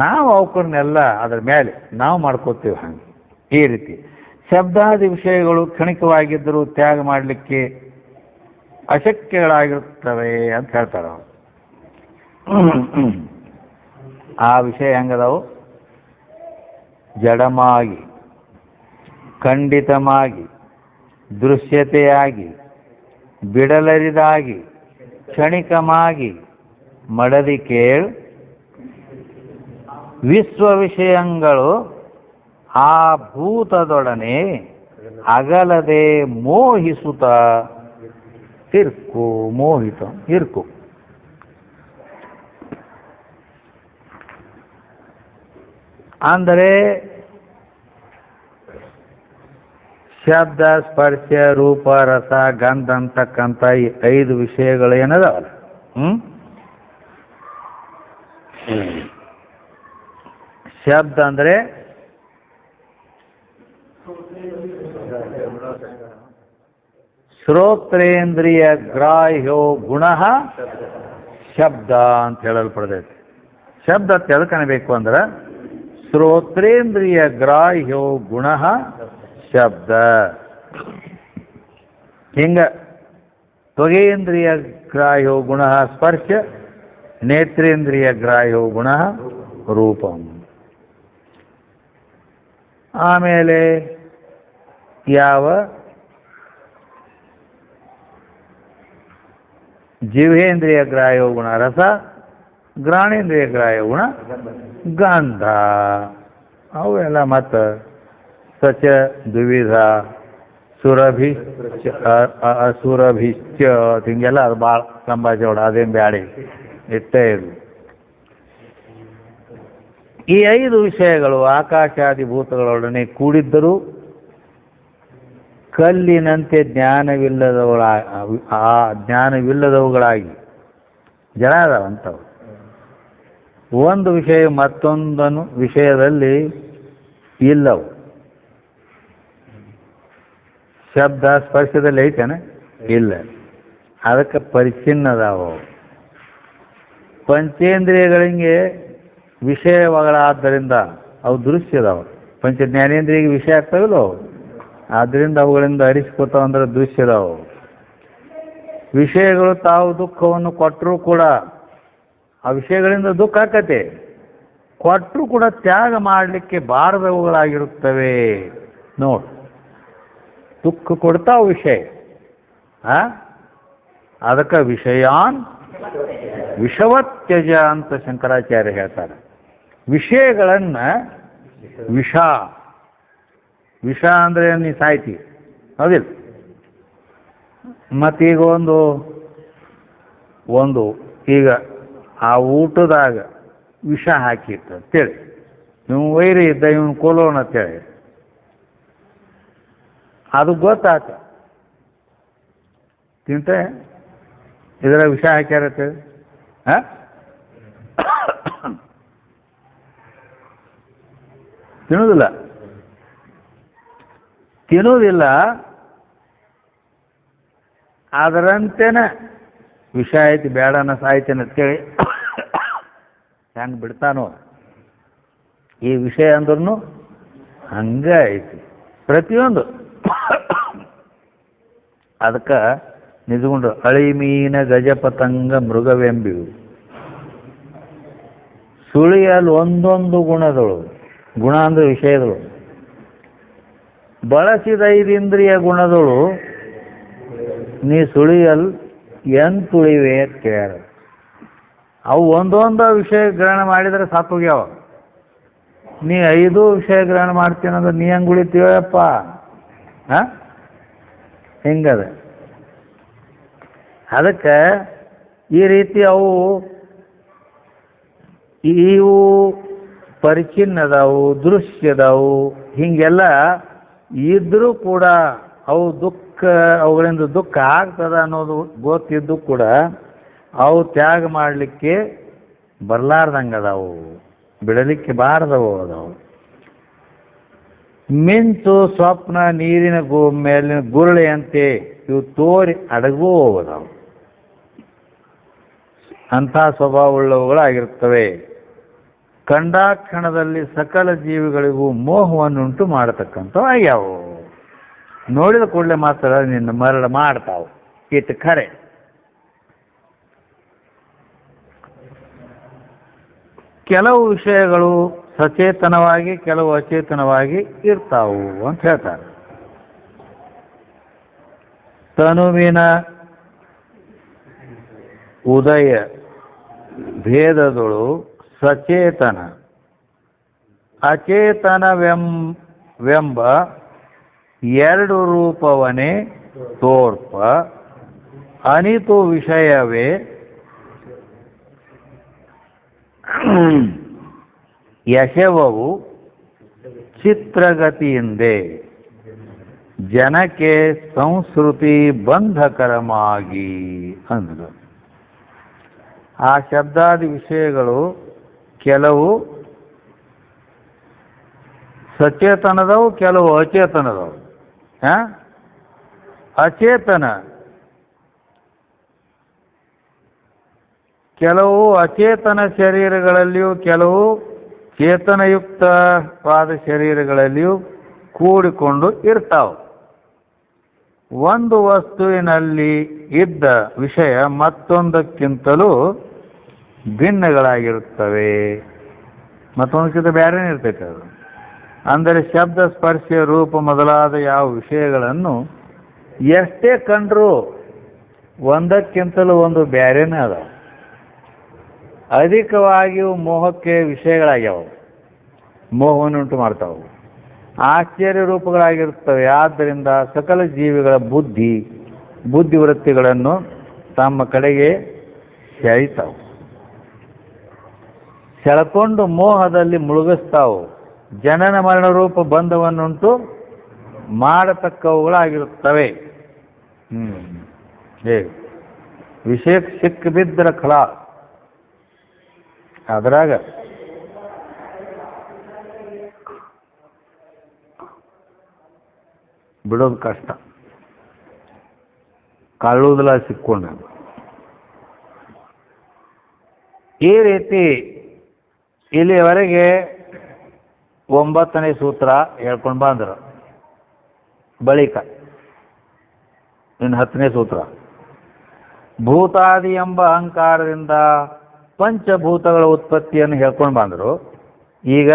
ನಾವು ಅವಕನ್ನೆಲ್ಲ ಅದ್ರ ಮೇಲೆ ನಾವು ಮಾಡ್ಕೋತೀವಿ. ಹಂಗೆ ಈ ರೀತಿ ಶಬ್ದಾದಿ ವಿಷಯಗಳು ಕ್ಷಣಿಕವಾಗಿದ್ದರೂ ತ್ಯಾಗ ಮಾಡಲಿಕ್ಕೆ ಅಶಕ್ಯಗಳಾಗಿರುತ್ತವೆ ಅಂತ ಹೇಳ್ತಾರೆ ಅವರು. ಆ ವಿಷಯ ಹೆಂಗದಾವು? ಜಡಮಾಗಿ, ಖಂಡಿತಮಾಗಿ, ದೃಶ್ಯತೆಯಾಗಿ, ಬಿಡಲರಿದಾಗಿ, ಕ್ಷಣಿಕಮಾಗಿ ಮಡದಿ ಕೇಳ್ ವಿಶ್ವ ವಿಷಯಗಳು ಆ ಭೂತದೊಡನೆ ಅಗಲದೆ ಮೋಹಿಸುತ್ತ ಇರ್ಕು. ಮೋಹಿತ ಇರ್ಕು. ಅಂದರೆ ಶಬ್ದ ಸ್ಪರ್ಶ ರೂಪ ರಸ ಗಂಧ ಅಂತಕ್ಕಂಥ ಈ 5 ವಿಷಯಗಳು ಏನದಾವಲ್ಲ, ಶಬ್ದ ಅಂದ್ರೆ ಶ್ರೋತ್ರೇಂದ್ರಿಯ ಗ್ರಾಹ್ಯೋ ಗುಣ ಶಬ್ದ ಅಂತ ಹೇಳಲ್ಪಡ್ತೈತೆ. ಶಬ್ದ ತೆಳ್ಕಣಬೇಕು ಅಂದ್ರೆ ಶ್ರೋತ್ರೇಂದ್ರಿಯ ಗ್ರಾಹ್ಯೋ ಗುಣ ಶಬ್ದ. ಹಿಂಗ ತ್ವಗೇಂದ್ರಿಯ ಗ್ರಾಹ್ಯೋ ಗುಣ ಸ್ಪರ್ಶ, ನೇತ್ರೇಂದ್ರಿಯ ಗ್ರಾಹ್ಯೋ ಗುಣ ರೂಪಂ. ಆಮೇಲೆ ಯಾವ ಜಿವೇಂದ್ರಿಯ ಗ್ರಾಹ್ಯೋ ಗುಣ ರಸ, ಗ್ರಾಣೇಂದ್ರಿಯ ಗ್ರಾಹ್ಯೋ ಗುಣ ಗಂಧ. ಅವೆಲ್ಲ ಮತ್ತು ಸಚ ದ್ವಿವಿಧ ಸುರಭಿ ಅಸುರಭಿಶ್ಚ ಹಿಂಗೆಲ್ಲ ಅದು ಭಾಳ ಸಂಭಾಷಣೆ. ಅದೇನು ಬ್ಯಾಡಿ, ಇಷ್ಟೇ ಇದು. ಈ 5 ವಿಷಯಗಳು ಆಕಾಶಾದಿ ಭೂತಗಳೊಡನೆ ಕೂಡಿದ್ದರೂ ಕಲ್ಲಿನಂತೆ ಜ್ಞಾನವಿಲ್ಲದವುಗಳಾಗಿ ಜಡ ಅದಾವಂಥವು. ಒಂದು ವಿಷಯ ಮತ್ತೊಂದನ್ನು ವಿಷಯದಲ್ಲಿ ಇಲ್ಲವು. ಶಬ್ದ ಸ್ಪರ್ಶದಲ್ಲಿ ಐತೇನೆ ಇಲ್ಲ, ಅದಕ್ಕೆ ಪರಿಚ್ಛಿನ್ನದಾವು. ಪಂಚೇಂದ್ರಿಯಗಳಿಗೆ ವಿಷಯಗಳಾದ್ದರಿಂದ ಅವು ದೃಶ್ಯದವ. ಪಂಚ ಜ್ಞಾನೇಂದ್ರಿಯಗೆ ವಿಷಯ ಆಗ್ತಾವಿಲ್ಲ ಅವು, ಆದ್ದರಿಂದ ಅವುಗಳಿಂದ ಹರಿಸ್ಕೊತಾವ ಅಂದ್ರೆ ದೃಶ್ಯದವು. ವಿಷಯಗಳು ತಾವು ದುಃಖವನ್ನು ಕೊಟ್ಟರೂ ಕೂಡ ಆ ವಿಷಯಗಳಿಂದ ದುಃಖ ಆಕತೆ, ಕೊಟ್ಟರೂ ಕೂಡ ತ್ಯಾಗ ಮಾಡಲಿಕ್ಕೆ ಬಾರದವುಗಳಾಗಿರುತ್ತವೆ. ನೋಡು, ದುಃಖ ಕೊಡ್ತಾವ ವಿಷಯ, ಅದಕ್ಕೆ ವಿಷಯಾನ್ ವಿಷವತ್ಯಜ ಅಂತ ಶಂಕರಾಚಾರ್ಯ ಹೇಳ್ತಾರೆ. ವಿಷಯಗಳನ್ನ ವಿಷ ಅಂದ್ರೆ ನೀ ಸಾಯ್ತಿ, ಹೌದಿಲ್ಲ? ಮತ್ತೀಗ ಒಂದು ಈಗ ಆ ಊಟದಾಗ ವಿಷ ಹಾಕಿತ್ತು ಅಂತೇಳಿ, ನೀವು ವೈರಿ ಇದ್ದ ಇವನು ಕೊಲ್ಲೋಣ ಅಂತೇಳಿ, ಅದು ಗೊತ್ತಾತ, ತಿಂತ ಇದರ ವಿಷ ಹಾಕ್ಯಾರತ್ತೇಳಿ ತಿನ್ನುವುದಿಲ್ಲ. ಅದರಂತೆನ ವಿಷ ಐತಿ, ಬೇಡನ ಸಾಯ್ತೇನೆ ಅಂತೇಳಿ ಹೆಂಗೆ ಬಿಡ್ತಾನೋ. ಈ ವಿಷಯ ಅಂದ್ರೂ ಹಂಗ ಐತಿ ಪ್ರತಿಯೊಂದು. ಅದಕ್ಕೆ ನಿಜಗೊಂಡು ಅಳಿಮೀನ ಗಜಪತಂಗ ಮೃಗವೆಂಬಿವು ಸುಳಿಯಲ್ಲಿ ಒಂದೊಂದು ಗುಣಗಳು, ಗುಣ ಅಂದ್ರೆ ವಿಷಯಗಳು, ಬಳಸಿದ 5 ಇಂದ್ರಿಯ ಗುಣಗಳು ನೀ ಸುಳಿಯಲ್ ಎಂತುಳಿವೆ ಅಂತ ಕೇಳ್ಯಾರ. ಅವು ಒಂದೊಂದು ವಿಷಯ ಗ್ರಹಣ ಮಾಡಿದರೆ ಸಾಕೋಗ್ಯಾವ. ನೀ 5 ವಿಷಯ ಗ್ರಹಣ ಮಾಡ್ತೀನಂದ್ರೆ ನೀ ಹೆಂಗೆ ಉಳಿತೀವಪ್ಪ? ಹಿಂಗದ. ಅದಕ್ಕೆ ಈ ರೀತಿ ಇವು ಪರಿಚಿನ್ನದವು, ದೃಶ್ಯದವು, ಹಿಂಗೆಲ್ಲ ಇದ್ರೂ ಕೂಡ ಅವುಗಳಿಂದ ದುಃಖ ಆಗ್ತದ ಅನ್ನೋದು ಗೊತ್ತಿದ್ದು ಕೂಡ ಅವು ತ್ಯಾಗ ಮಾಡಲಿಕ್ಕೆ ಬರ್ಲಾರ್ದಂಗದವು, ಬಿಡಲಿಕ್ಕೆ ಬಾರದವು ಅದಾವು. ಮಿಂಚು, ಸ್ವಪ್ನ, ನೀರಿನ ಮೇಲಿನ ಗುರುಳೆಯಂತೆ ಇವು ತೋರಿ ಅಡಗುವವು. ಅಂಥ ಸ್ವಭಾವವುಳ್ಳವುಗಳಾಗಿರುತ್ತವೆ. ಕಂಡಾಕ್ಷಣದಲ್ಲಿ ಸಕಲ ಜೀವಿಗಳಿಗೂ ಮೋಹವನ್ನುಂಟು ಮಾಡತಕ್ಕಂಥವು ಆಗ್ಯಾವು. ನೋಡಿದ ಕೂಡಲೇ ಮಾತ್ರ ನಿನ್ನ ಮರಳ ಮಾಡ್ತಾವು. ಇಟ್ಟು ಖರೆ. ಕೆಲವು ವಿಷಯಗಳು ಸಚೇತನವಾಗಿ, ಕೆಲವು ಅಚೇತನವಾಗಿ ಇರ್ತಾವು ಅಂತ ಹೇಳ್ತಾರೆ. ತನುವಿನ ಉದಯ ಭೇದದಳು ಸಚೇತನ ಅಚೇತನವೆಂಬ 2 ರೂಪವನೇ ತೋರ್ಪ ಅನಿತು ವಿಷಯವೇ ಯಶವವು ಚಿತ್ರಗತಿಯಿಂದೆ ಜನಕ್ಕೆ ಸಂಸ್ಕೃತಿ ಬಂಧಕರಮಾಗಿ ಅಂದ್ರು. ಆ ಶಬ್ದಾದಿ ವಿಷಯಗಳು ಕೆಲವು ಸಚೇತನದವು, ಕೆಲವು ಅಚೇತನದವು. ಅಚೇತನ ಕೆಲವು ಅಚೇತನ ಶರೀರಗಳಲ್ಲಿಯೂ ಕೆಲವು ಚೇತನಯುಕ್ತವಾದ ಶರೀರಗಳಲ್ಲಿಯೂ ಕೂಡಿಕೊಂಡು ಇರ್ತಾವೆ. ಒಂದು ವಸ್ತುವಿನಲ್ಲಿ ಇದ್ದ ವಿಷಯ ಮತ್ತೊಂದಕ್ಕಿಂತಲೂ ಭಿನ್ನಗಳಾಗಿರುತ್ತವೆ. ಮತ್ತೊಂದಕ್ಕಿಂತ ಬೇರೆನೇ ಇರ್ತೈತೆ ಅದು. ಅಂದರೆ ಶಬ್ದ, ಸ್ಪರ್ಶ, ರೂಪ ಮೊದಲಾದ ಯಾವ ವಿಷಯಗಳನ್ನು ಎಷ್ಟೇ ಕಂಡ್ರೂ ಒಂದಕ್ಕಿಂತಲೂ ಒಂದು ಬೇರೆನೇ ಅದ. ಅಧಿಕವಾಗಿಯೂ ಮೋಹಕ್ಕೆ ವಿಷಯಗಳಾಗ್ಯಾವ, ಮೋಹವನ್ನುಂಟು ಮಾಡ್ತಾವೆ, ಆಶ್ಚರ್ಯ ರೂಪಗಳಾಗಿರುತ್ತವೆ. ಆದ್ದರಿಂದ ಸಕಲ ಜೀವಿಗಳ ಬುದ್ಧಿವೃತ್ತಿಗಳನ್ನು ತಮ್ಮ ಕಡೆಗೆ ಸೆಳೀತಾವೆ. ಸೆಳಕೊಂಡು ಮೋಹದಲ್ಲಿ ಮುಳುಗಿಸ್ತಾವು. ಜನನ ಮರಣ ರೂಪ ಬಂಧವನ್ನುಂಟು ಮಾಡತಕ್ಕವುಗಳಾಗಿರುತ್ತವೆ. ಹೇಗೆ ವಿಷಯಕ್ಕೆ ಸಿಕ್ಕ ಬಿದ್ದರ ಖಳ, ಅದ್ರಾಗ ಬಿಡೋದು ಕಷ್ಟ. ಕಳ್ಳುದಲ್ಲ ಸಿಕ್ಕೊಂಡ. ಈ ರೀತಿ ಇಲ್ಲಿವರೆಗೆ 9ನೇ ಸೂತ್ರ ಹೇಳ್ಕೊಂಡು ಬಂದರು. ಬಳಿಕ ಇನ್ನು 10ನೇ ಸೂತ್ರ, ಭೂತಾದಿ ಎಂಬ ಅಹಂಕಾರದಿಂದ ಪಂಚಭೂತಗಳ ಉತ್ಪತ್ತಿಯನ್ನು ಹೇಳ್ಕೊಂಡು ಬಂದರು. ಈಗ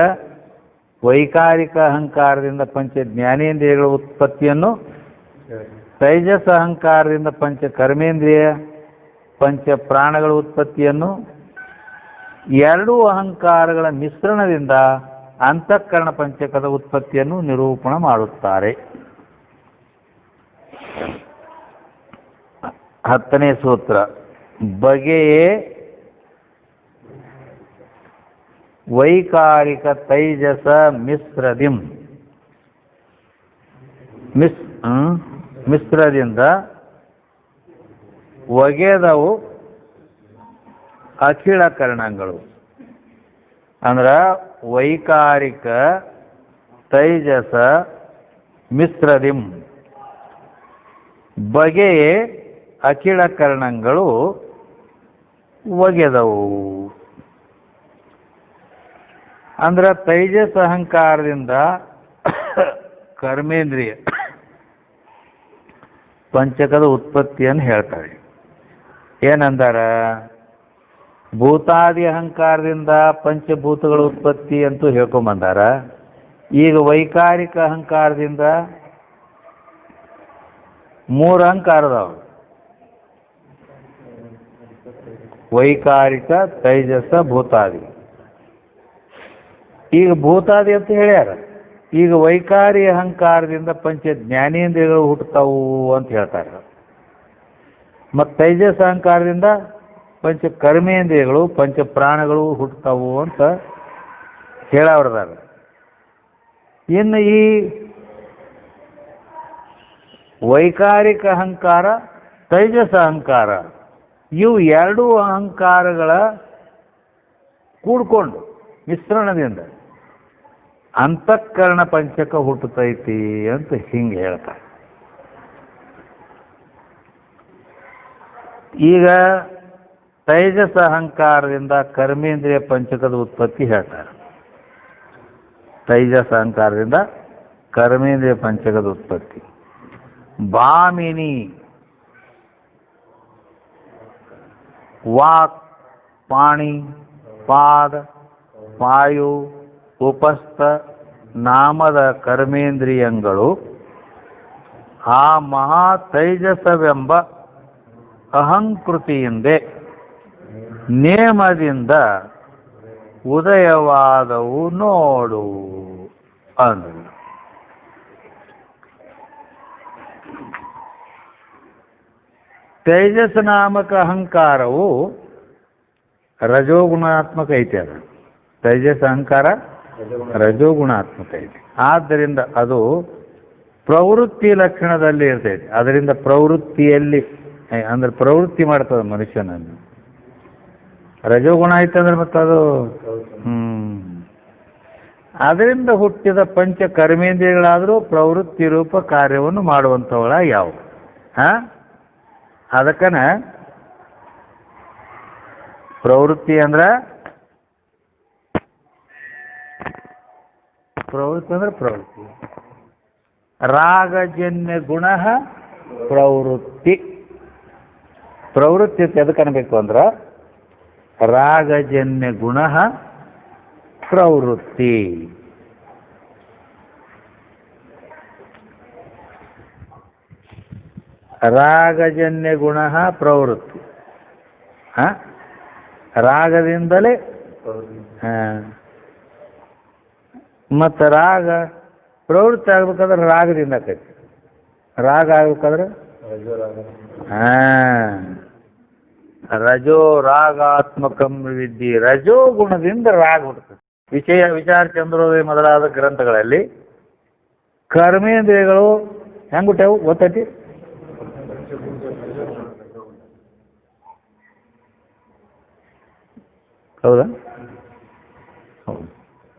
ವೈಕಾರಿಕ ಅಹಂಕಾರದಿಂದ ಪಂಚ ಜ್ಞಾನೇಂದ್ರಿಯಗಳ ಉತ್ಪತ್ತಿಯನ್ನು, ತೈಜಸ್ ಅಹಂಕಾರದಿಂದ ಪಂಚ ಕರ್ಮೇಂದ್ರಿಯ ಪಂಚ ಪ್ರಾಣಗಳ ಉತ್ಪತ್ತಿಯನ್ನು, ಎರಡೂ ಅಹಂಕಾರಗಳ ಮಿಶ್ರಣದಿಂದ ಅಂತಃಕರಣ ಪಂಚಕದ ಉತ್ಪತ್ತಿಯನ್ನು ನಿರೂಪಣ ಮಾಡುತ್ತಾರೆ. 10ನೇ ಸೂತ್ರ, ಬಗೆಯೇ ವೈಕಾರಿಕ ತೈಜಸ ಮಿಶ್ರದಿಂ ಮಿಶ್ರದಿಂದ ಒಗೆದವು ಅಖಿಳ ಕರ್ಣಗಳು. ಅಂದ್ರ ವೈಕಾರಿಕ ತೈಜಸ ಮಿಶ್ರದಿಂ ಬಗೆಯೇ ಅಖಿಳ ಕರ್ಣಗಳು ಒಗೆದವು. ಅಂದ್ರ ತೈಜಸ ಅಹಂಕಾರದಿಂದ ಕರ್ಮೇಂದ್ರಿಯ ಪಂಚಕದ ಉತ್ಪತ್ತಿಯನ್ನು ಹೇಳ್ತಾರೆ. ಏನಂದಾರ? ಭೂತಾದಿ ಅಹಂಕಾರದಿಂದ ಪಂಚಭೂತಗಳ ಉತ್ಪತ್ತಿ ಅಂತೂ ಹೇಳ್ಕೊಂಬಂದಾರ. ಈಗ ವೈಕಾರಿಕ ಅಹಂಕಾರದಿಂದ 3 ಅಹಂಕಾರದವು, ವೈಕಾರಿಕ ತೈಜಸ ಭೂತಾದಿ. ಈಗ ಭೂತಾದಿ ಅಂತ ಹೇಳ್ಯಾರ. ಈಗ ವೈಕಾರಿ ಅಹಂಕಾರದಿಂದ ಪಂಚ ಜ್ಞಾನೇಂದ್ರಿಯಗಳು ಹುಟ್ಟುತ್ತಾವು ಅಂತ ಹೇಳ್ತಾರೆ. ಮತ್ತು ತೈಜಸ್ ಅಹಂಕಾರದಿಂದ ಪಂಚ ಕರ್ಮೇಂದ್ರಿಯಗಳು ಪಂಚ ಪ್ರಾಣಗಳು ಹುಟ್ಟುತ್ತಾವು ಅಂತ ಹೇಳವ್ರದಾರ. ಇನ್ನು ಈ ವೈಕಾರಿಕ ಅಹಂಕಾರ, ತೈಜಸ ಅಹಂಕಾರ, ಇವು ಎರಡೂ ಅಹಂಕಾರಗಳ ಕೂಡ್ಕೊಂಡು ಮಿಶ್ರಣದಿಂದ ಅಂತಃಕರಣ ಪಂಚಕ ಹುಟ್ಟುತ್ತೈತಿ ಅಂತ ಹಿಂಗೆ ಹೇಳ್ತಾರೆ. ಈಗ ತೈಜಸ ಅಹಂಕಾರದಿಂದ ಕರ್ಮೇಂದ್ರಿಯ ಪಂಚಕದ ಉತ್ಪತ್ತಿ ಹೇಳ್ತಾರೆ. ತೈಜಸ ಅಹಂಕಾರದಿಂದ ಕರ್ಮೇಂದ್ರಿಯ ಪಂಚಕದ ಉತ್ಪತ್ತಿ. ಭಾಮಿನಿ ವಾಕ್, ಪಾಣಿ, ಪಾದ, ಪಾಯು, ಉಪಸ್ಥ ನಾಮದ ಕರ್ಮೇಂದ್ರಿಯಗಳು ಆ ಮಹಾ ತೈಜಸವೆಂಬ ಅಹಂಕೃತಿಯಿಂದೆ ನೇಮದಿಂದ ಉದಯವಾದವು ನೋಡು ಅಂದರು. ತೈಜಸ್ ನಾಮಕ ಅಹಂಕಾರವು ರಜೋಗುಣಾತ್ಮಕ ಐತೆ. ಅದು ತೈಜಸ್ ಅಹಂಕಾರ ರಜೋಗುಣಾತ್ಮಕ ಐತೆ. ಆದ್ದರಿಂದ ಅದು ಪ್ರವೃತ್ತಿ ಲಕ್ಷಣದಲ್ಲಿ ಇರ್ತೈತೆ. ಅದರಿಂದ ಪ್ರವೃತ್ತಿಯಲ್ಲಿ ಅಂದ್ರೆ ಪ್ರವೃತ್ತಿ ಮಾಡ್ತದೆ ಮನುಷ್ಯನನ್ನು. ರಜೋಗುಣ ಐತಂದ್ರೆ ಮತ್ತದು ಅದರಿಂದ ಹುಟ್ಟಿದ ಪಂಚ ಕರ್ಮೇಂದ್ರಿಯಗಳಾದರೂ ಪ್ರವೃತ್ತಿ ರೂಪ ಕಾರ್ಯವನ್ನು ಮಾಡುವಂಥವಳ ಯಾವ ಅದಕ್ಕನ ಪ್ರವೃತ್ತಿ ಅಂದ್ರೆ ಪ್ರವೃತ್ತಿ ರಾಗಜನ್ಯ ಗುಣ ಪ್ರವೃತ್ತಿ. ಪ್ರವೃತ್ತಿ ಎದಕ್ಕೆ ಅನ್ಬೇಕು ಅಂದ್ರ ರಾಗಜನ್ಯ ಗುಣ ಪ್ರವೃತ್ತಿ. ರಾಗಜನ್ಯ ಗುಣ ಪ್ರವೃತ್ತಿ. ರಾಗದಿಂದಲೇ ಮತ್ತು ರಾಗ ಪ್ರವೃತ್ತಿ ಆಗ್ಬೇಕಾದ್ರೆ ರಾಗದಿಂದ ಆಕೈತಿ. ರಾಗ ಆಗ್ಬೇಕಾದ್ರೆ ರಜೋ ರಾಗಾತ್ಮಕಂ ವಿದ್ಯೆ. ರಜೋ ಗುಣದಿಂದ ರಾಗ ಹುಡ್ತದೆ. ವಿಚಾರ ಚಂದ್ರೋದಯ ಮೊದಲಾದ ಗ್ರಂಥಗಳಲ್ಲಿ ಕರ್ಮೇಂದ್ರಿಯಗಳು ಹೆಂಗ್ ಹುಟ್ಟ್ಯಾವು ಗೊತ್ತೈತಿ? ಹೌದಾ?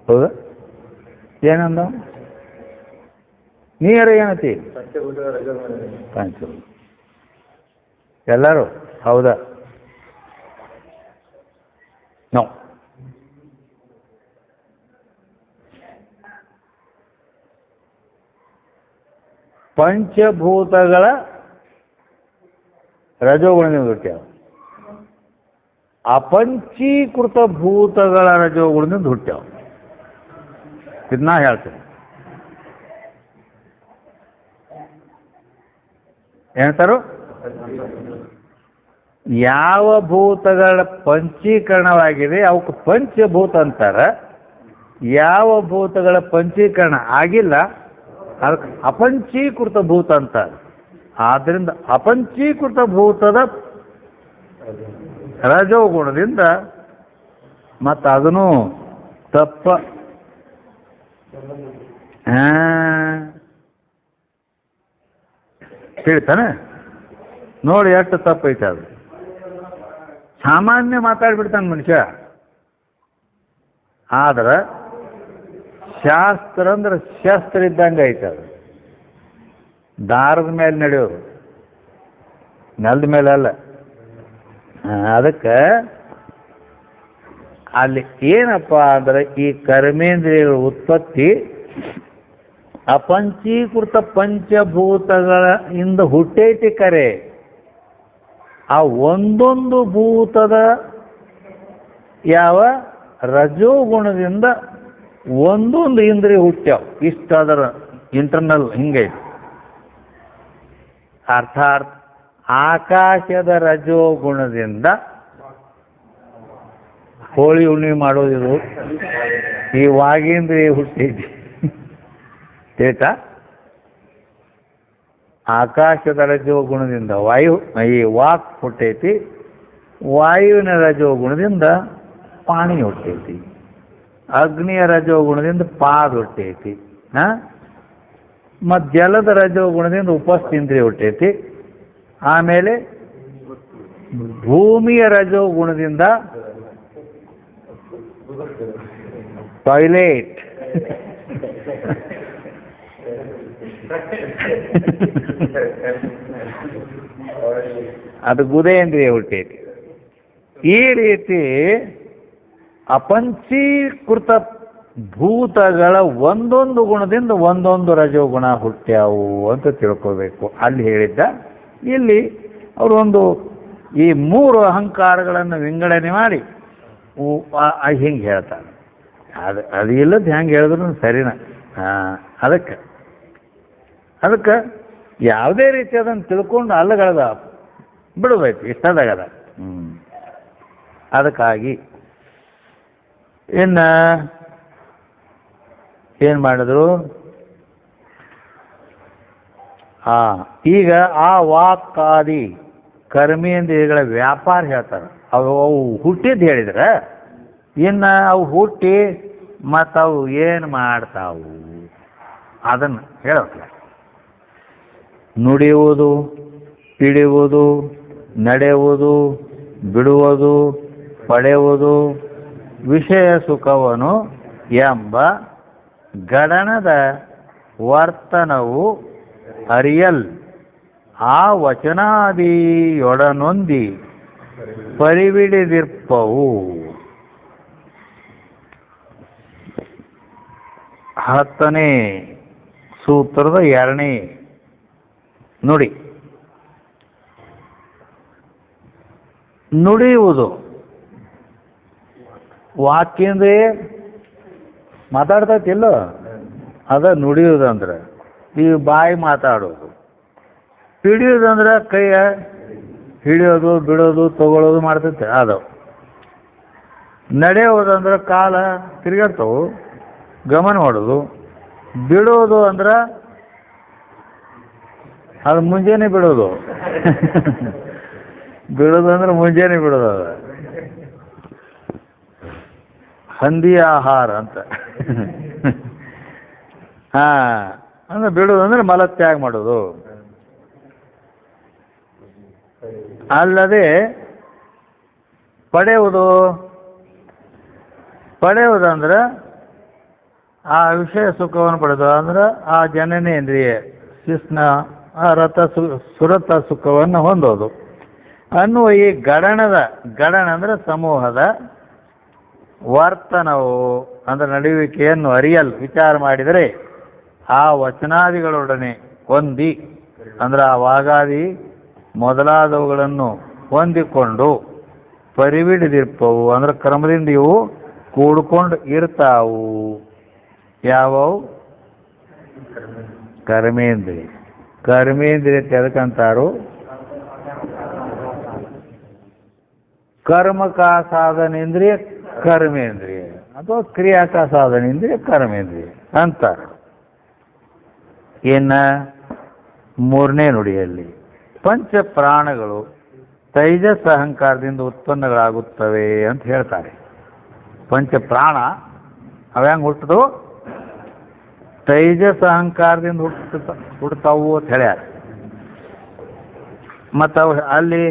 ಹೌದಾ? ಏನಂದ ನೀರ ಏನತಿ? ಪಂಚಭೂತ. ಎಲ್ಲರೂ ಹೌದಾ? ನೋ. ಪಂಚಭೂತಗಳ ರಜೋಗುಣದಿಂದ ಹುಟ್ಟ್ಯಾವ. ಅಪಂಚೀಕೃತ ಭೂತಗಳ ರಜೋಗುಣದಿಂದ ಹುಟ್ಟ್ಯಾವ. ಇದನ್ನ ಹೇಳ್ತೇನೆ. ಏನಂತಾರು? ಯಾವ ಭೂತಗಳ ಪಂಚೀಕರಣವಾಗಿದೆ ಅವಕ್ಕೆ ಪಂಚಭೂತ ಅಂತಾರ. ಯಾವ ಭೂತಗಳ ಪಂಚೀಕರಣ ಆಗಿಲ್ಲ ಅದಕ್ಕೆ ಅಪಂಚೀಕೃತ ಭೂತ ಅಂತಾರೆ. ಆದ್ದರಿಂದ ಅಪಂಚೀಕೃತ ಭೂತದ ರಜೋಗುಣದಿಂದ ಮತ್ತು ಅದನ್ನು ತಪ್ಪ ಹೇಳ್ತಾನೆ ನೋಡಿ ಎಷ್ಟು ತಪ್ಪೈತೆ. ಅದು ಸಾಮಾನ್ಯ ಮಾತಾಡ್ಬಿಡ್ತಾನೆ ಮನುಷ್ಯ. ಆದ್ರೆ ಶಾಸ್ತ್ರ ಅಂದ್ರೆ ಶಸ್ತ್ರ ಇದ್ದಂಗೆ ಐತೆ. ಅದು ದಾರದ ಮೇಲೆ ನಡೆಯೋದು, ನೆಲದ ಮೇಲೆ ಅಲ್ಲ. ಅದಕ್ಕೆ ಅಲ್ಲಿ ಏನಪ್ಪ ಅಂದ್ರೆ ಈ ಕರ್ಮೇಂದ್ರಿಯಗಳ ಉತ್ಪತ್ತಿ ಅಪಂಚೀಕೃತ ಪಂಚಭೂತಗಳ ಇಂದ ಹುಟ್ಟೈತಿ ಕರೆ. ಆ ಒಂದೊಂದು ಭೂತದ ಯಾವ ರಜೋಗುಣದಿಂದ ಒಂದೊಂದು ಇಂದ್ರಿಯ ಹುಟ್ಟ್ಯಾವ. ಇಷ್ಟ ಅದರ ಇಂಟರ್ನಲ್ ಹಿಂಗೈತಿ. ಅರ್ಥಾತ್ ಆಕಾಶದ ರಜೋಗುಣದಿಂದ ಹೋಳಿ ಹುಣ್ಣಿಮೆ ಮಾಡೋದಿದು ಈ ವಾಗೇಂದ್ರಿಯ ಹುಟ್ಟೈತಿ. ತಿಳಿತಾ? ಆಕಾಶದ ರಜೋಗುಣದಿಂದ ವಾಯು ಈ ವಾಕ್ ಹುಟ್ಟೈತಿ. ವಾಯುವಿನ ರಜೋಗುಣದಿಂದ ಪಾಣಿ ಹುಟ್ಟೈತಿ. ಅಗ್ನಿಯ ರಜೋಗುಣದಿಂದ ಪಾದ ಹುಟ್ಟೈತಿ. ಮತ್ತು ಜಲದ ರಜೋಗುಣದಿಂದ ಉಪಸ್ಥಿಂದ್ರಿಯ ಹುಟ್ಟೈತಿ. ಆಮೇಲೆ ಭೂಮಿಯ ರಜೋಗುಣದಿಂದ ಟಾಯ್ಲೆಟ್. ಅದು ಗುದೇಂದ್ರಿಯ ಹುಟ್ಟೈತಿ. ಈ ರೀತಿ ಅಪಂಚೀಕೃತ ಭೂತಗಳ ಒಂದೊಂದು ಗುಣದಿಂದ ಒಂದೊಂದು ರಜೋಗುಣ ಹುಟ್ಟ್ಯಾವು ಅಂತ ತಿಳ್ಕೋಬೇಕು. ಅಲ್ಲಿ ಹೇಳಿದ್ದ ಇಲ್ಲಿ ಅವರು ಒಂದು ಈ ಮೂರು ಅಹಂಕಾರಗಳನ್ನು ವಿಂಗಡಣೆ ಮಾಡಿ ಹಿಂಗೆ ಹೇಳ್ತಾರೆ. ಅದು ಇಲ್ಲದ ಹೆಂಗೆ ಹೇಳಿದ್ರು ಸರಿನ. ಅದಕ್ಕೆ ಯಾವುದೇ ರೀತಿ ಅದನ್ನು ತಿಳ್ಕೊಂಡು ಅಲ್ಲಗಳದ ಬಿಡಬೇಕು. ಇಷ್ಟದಾಗದ. ಅದಕ್ಕಾಗಿ ಇನ್ನು ಏನು ಮಾಡಿದ್ರು? ಈಗ ಆ ವಾಕ್ಕಾದಿ ಕರ್ಮೇಂದ್ರಿಯಗಳ ವ್ಯಾಪಾರ ಹೇಳ್ತಾರೆ. ಅವು ಹುಟ್ಟಿದ್ದು ಹೇಳಿದ್ರೆ ಇನ್ನು ಅವು ಹುಟ್ಟಿ ಮತ್ತು ಅವು ಏನು ಮಾಡ್ತಾವು ಅದನ್ನು ಹೇಳೋಕ್ಲ. ನುಡಿಯುವುದು, ಹಿಡಿಯುವುದು, ನಡೆಯುವುದು, ಬಿಡುವುದು, ಪಡೆಯುವುದು, ವಿಷಯ ಸುಖವನು ಎಂಬ ಗಡನದ ವರ್ತನವು ಅರಿಯಲ್ ಆ ವಚನಾದಿಯೊಡನೊಂದಿ ಪರಿವಿಡಿದಿರ್ಪವು. 10ನೇ ಸೂತ್ರದ 2ನೇ ನುಡಿ. ನುಡಿಯುವುದು ವಾಕ್ಯಂದ್ರೆ ಮಾತಾಡ್ತೈತಿಲ್ಲ, ಅದ ನುಡಿಯುವುದಂದ್ರೆ ಈ ಬಾಯಿ ಮಾತಾಡೋದು. ಹಿಡಿಯೋದಂದ್ರೆ ಕೈಯ ಹಿಡಿಯೋದು, ಬಿಡೋದು, ತಗೊಳ್ಳೋದು ಮಾಡ್ತೈತೆ ಅದು. ನಡೆಯೋದಂದ್ರೆ ಕಾಲ ತಿರುಗಾಡ್ತಾವು, ಗಮನ ಮಾಡೋದು. ಬಿಡೋದು ಅಂದ್ರೆ ಅದು ಮುಂಜಾನೆ ಬಿಡೋದು. ಬಿಡೋದಂದ್ರೆ ಮುಂಜಾನೆ ಬಿಡೋದು ಅದ. ಹಂದಿ ಆಹಾರ ಅಂತ. ಹಾ, ಅಂದ್ರೆ ಬಿಡೋದಂದ್ರೆ ಮಲತ್ಯಾಗ ಮಾಡೋದು. ಅಲ್ಲದೆ ಪಡೆಯುವುದಂದ್ರೆ ಆ ವಿಷಯ ಸುಖವನ್ನು ಪಡೆದು, ಅಂದ್ರೆ ಆ ಜನನೇಂದ್ರಿಯ ಶಿಸ್ನ ಆ ಸುರತ ಸುಖವನ್ನು ಹೊಂದೋದು ಅನ್ನುವ ಈ ಗಣ ಅಂದ್ರೆ ಸಮೂಹದ ವರ್ತನವು ಅಂದ್ರೆ ನಡುವಿಕೆಯನ್ನು ಅರಿಯಲ್ ವಿಚಾರ ಮಾಡಿದರೆ ಆ ವಚನಾದಿಗಳೊಡನೆ ಹೊಂದಿ, ಅಂದ್ರೆ ಆ ವಾಗಾದಿ ಮೊದಲಾದವುಗಳನ್ನು ಹೊಂದಿಕೊಂಡು ಪರಿವಿಡಿದಿರ್ಪವು, ಅಂದ್ರೆ ಕ್ರಮದಿಂದ ಇವು ಕೂಡ್ಕೊಂಡು ಇರ್ತಾವು. ಯಾವವು? ಕರ್ಮೇಂದ್ರಿಯ. ಕರ್ಮೇಂದ್ರಿಯ ಎದಕ್ಕಂತಾರು? ಕರ್ಮಕಾ ಸಾಧನೇಂದ್ರಿಯ ಕರ್ಮೇಂದ್ರಿಯ, ಅಥವಾ ಕ್ರಿಯಾಕಾ ಸಾಧನೇಂದ್ರಿಯ ಕರ್ಮೇಂದ್ರಿಯ ಅಂತಾರೆ. ಇನ್ನ ಮೂರನೇ ನುಡಿಯಲ್ಲಿ ಪಂಚ ಪ್ರಾಣಗಳು ತೈಜಸ್ ಅಹಂಕಾರದಿಂದ ಉತ್ಪನ್ನಗಳಾಗುತ್ತವೆ ಅಂತ ಹೇಳ್ತಾರೆ. ಪಂಚ ಪ್ರಾಣ ಅವ್ಯಾಂಗ ಹುಟ್ಟದು? ತೈಜಸ್ ಅಹಂಕಾರದಿಂದ ಹುಟ್ಟತಾವು ಅಂತ ಹೇಳ್ಯಾರ. ಮತ್ತು ಅವು ಅಲ್ಲಿ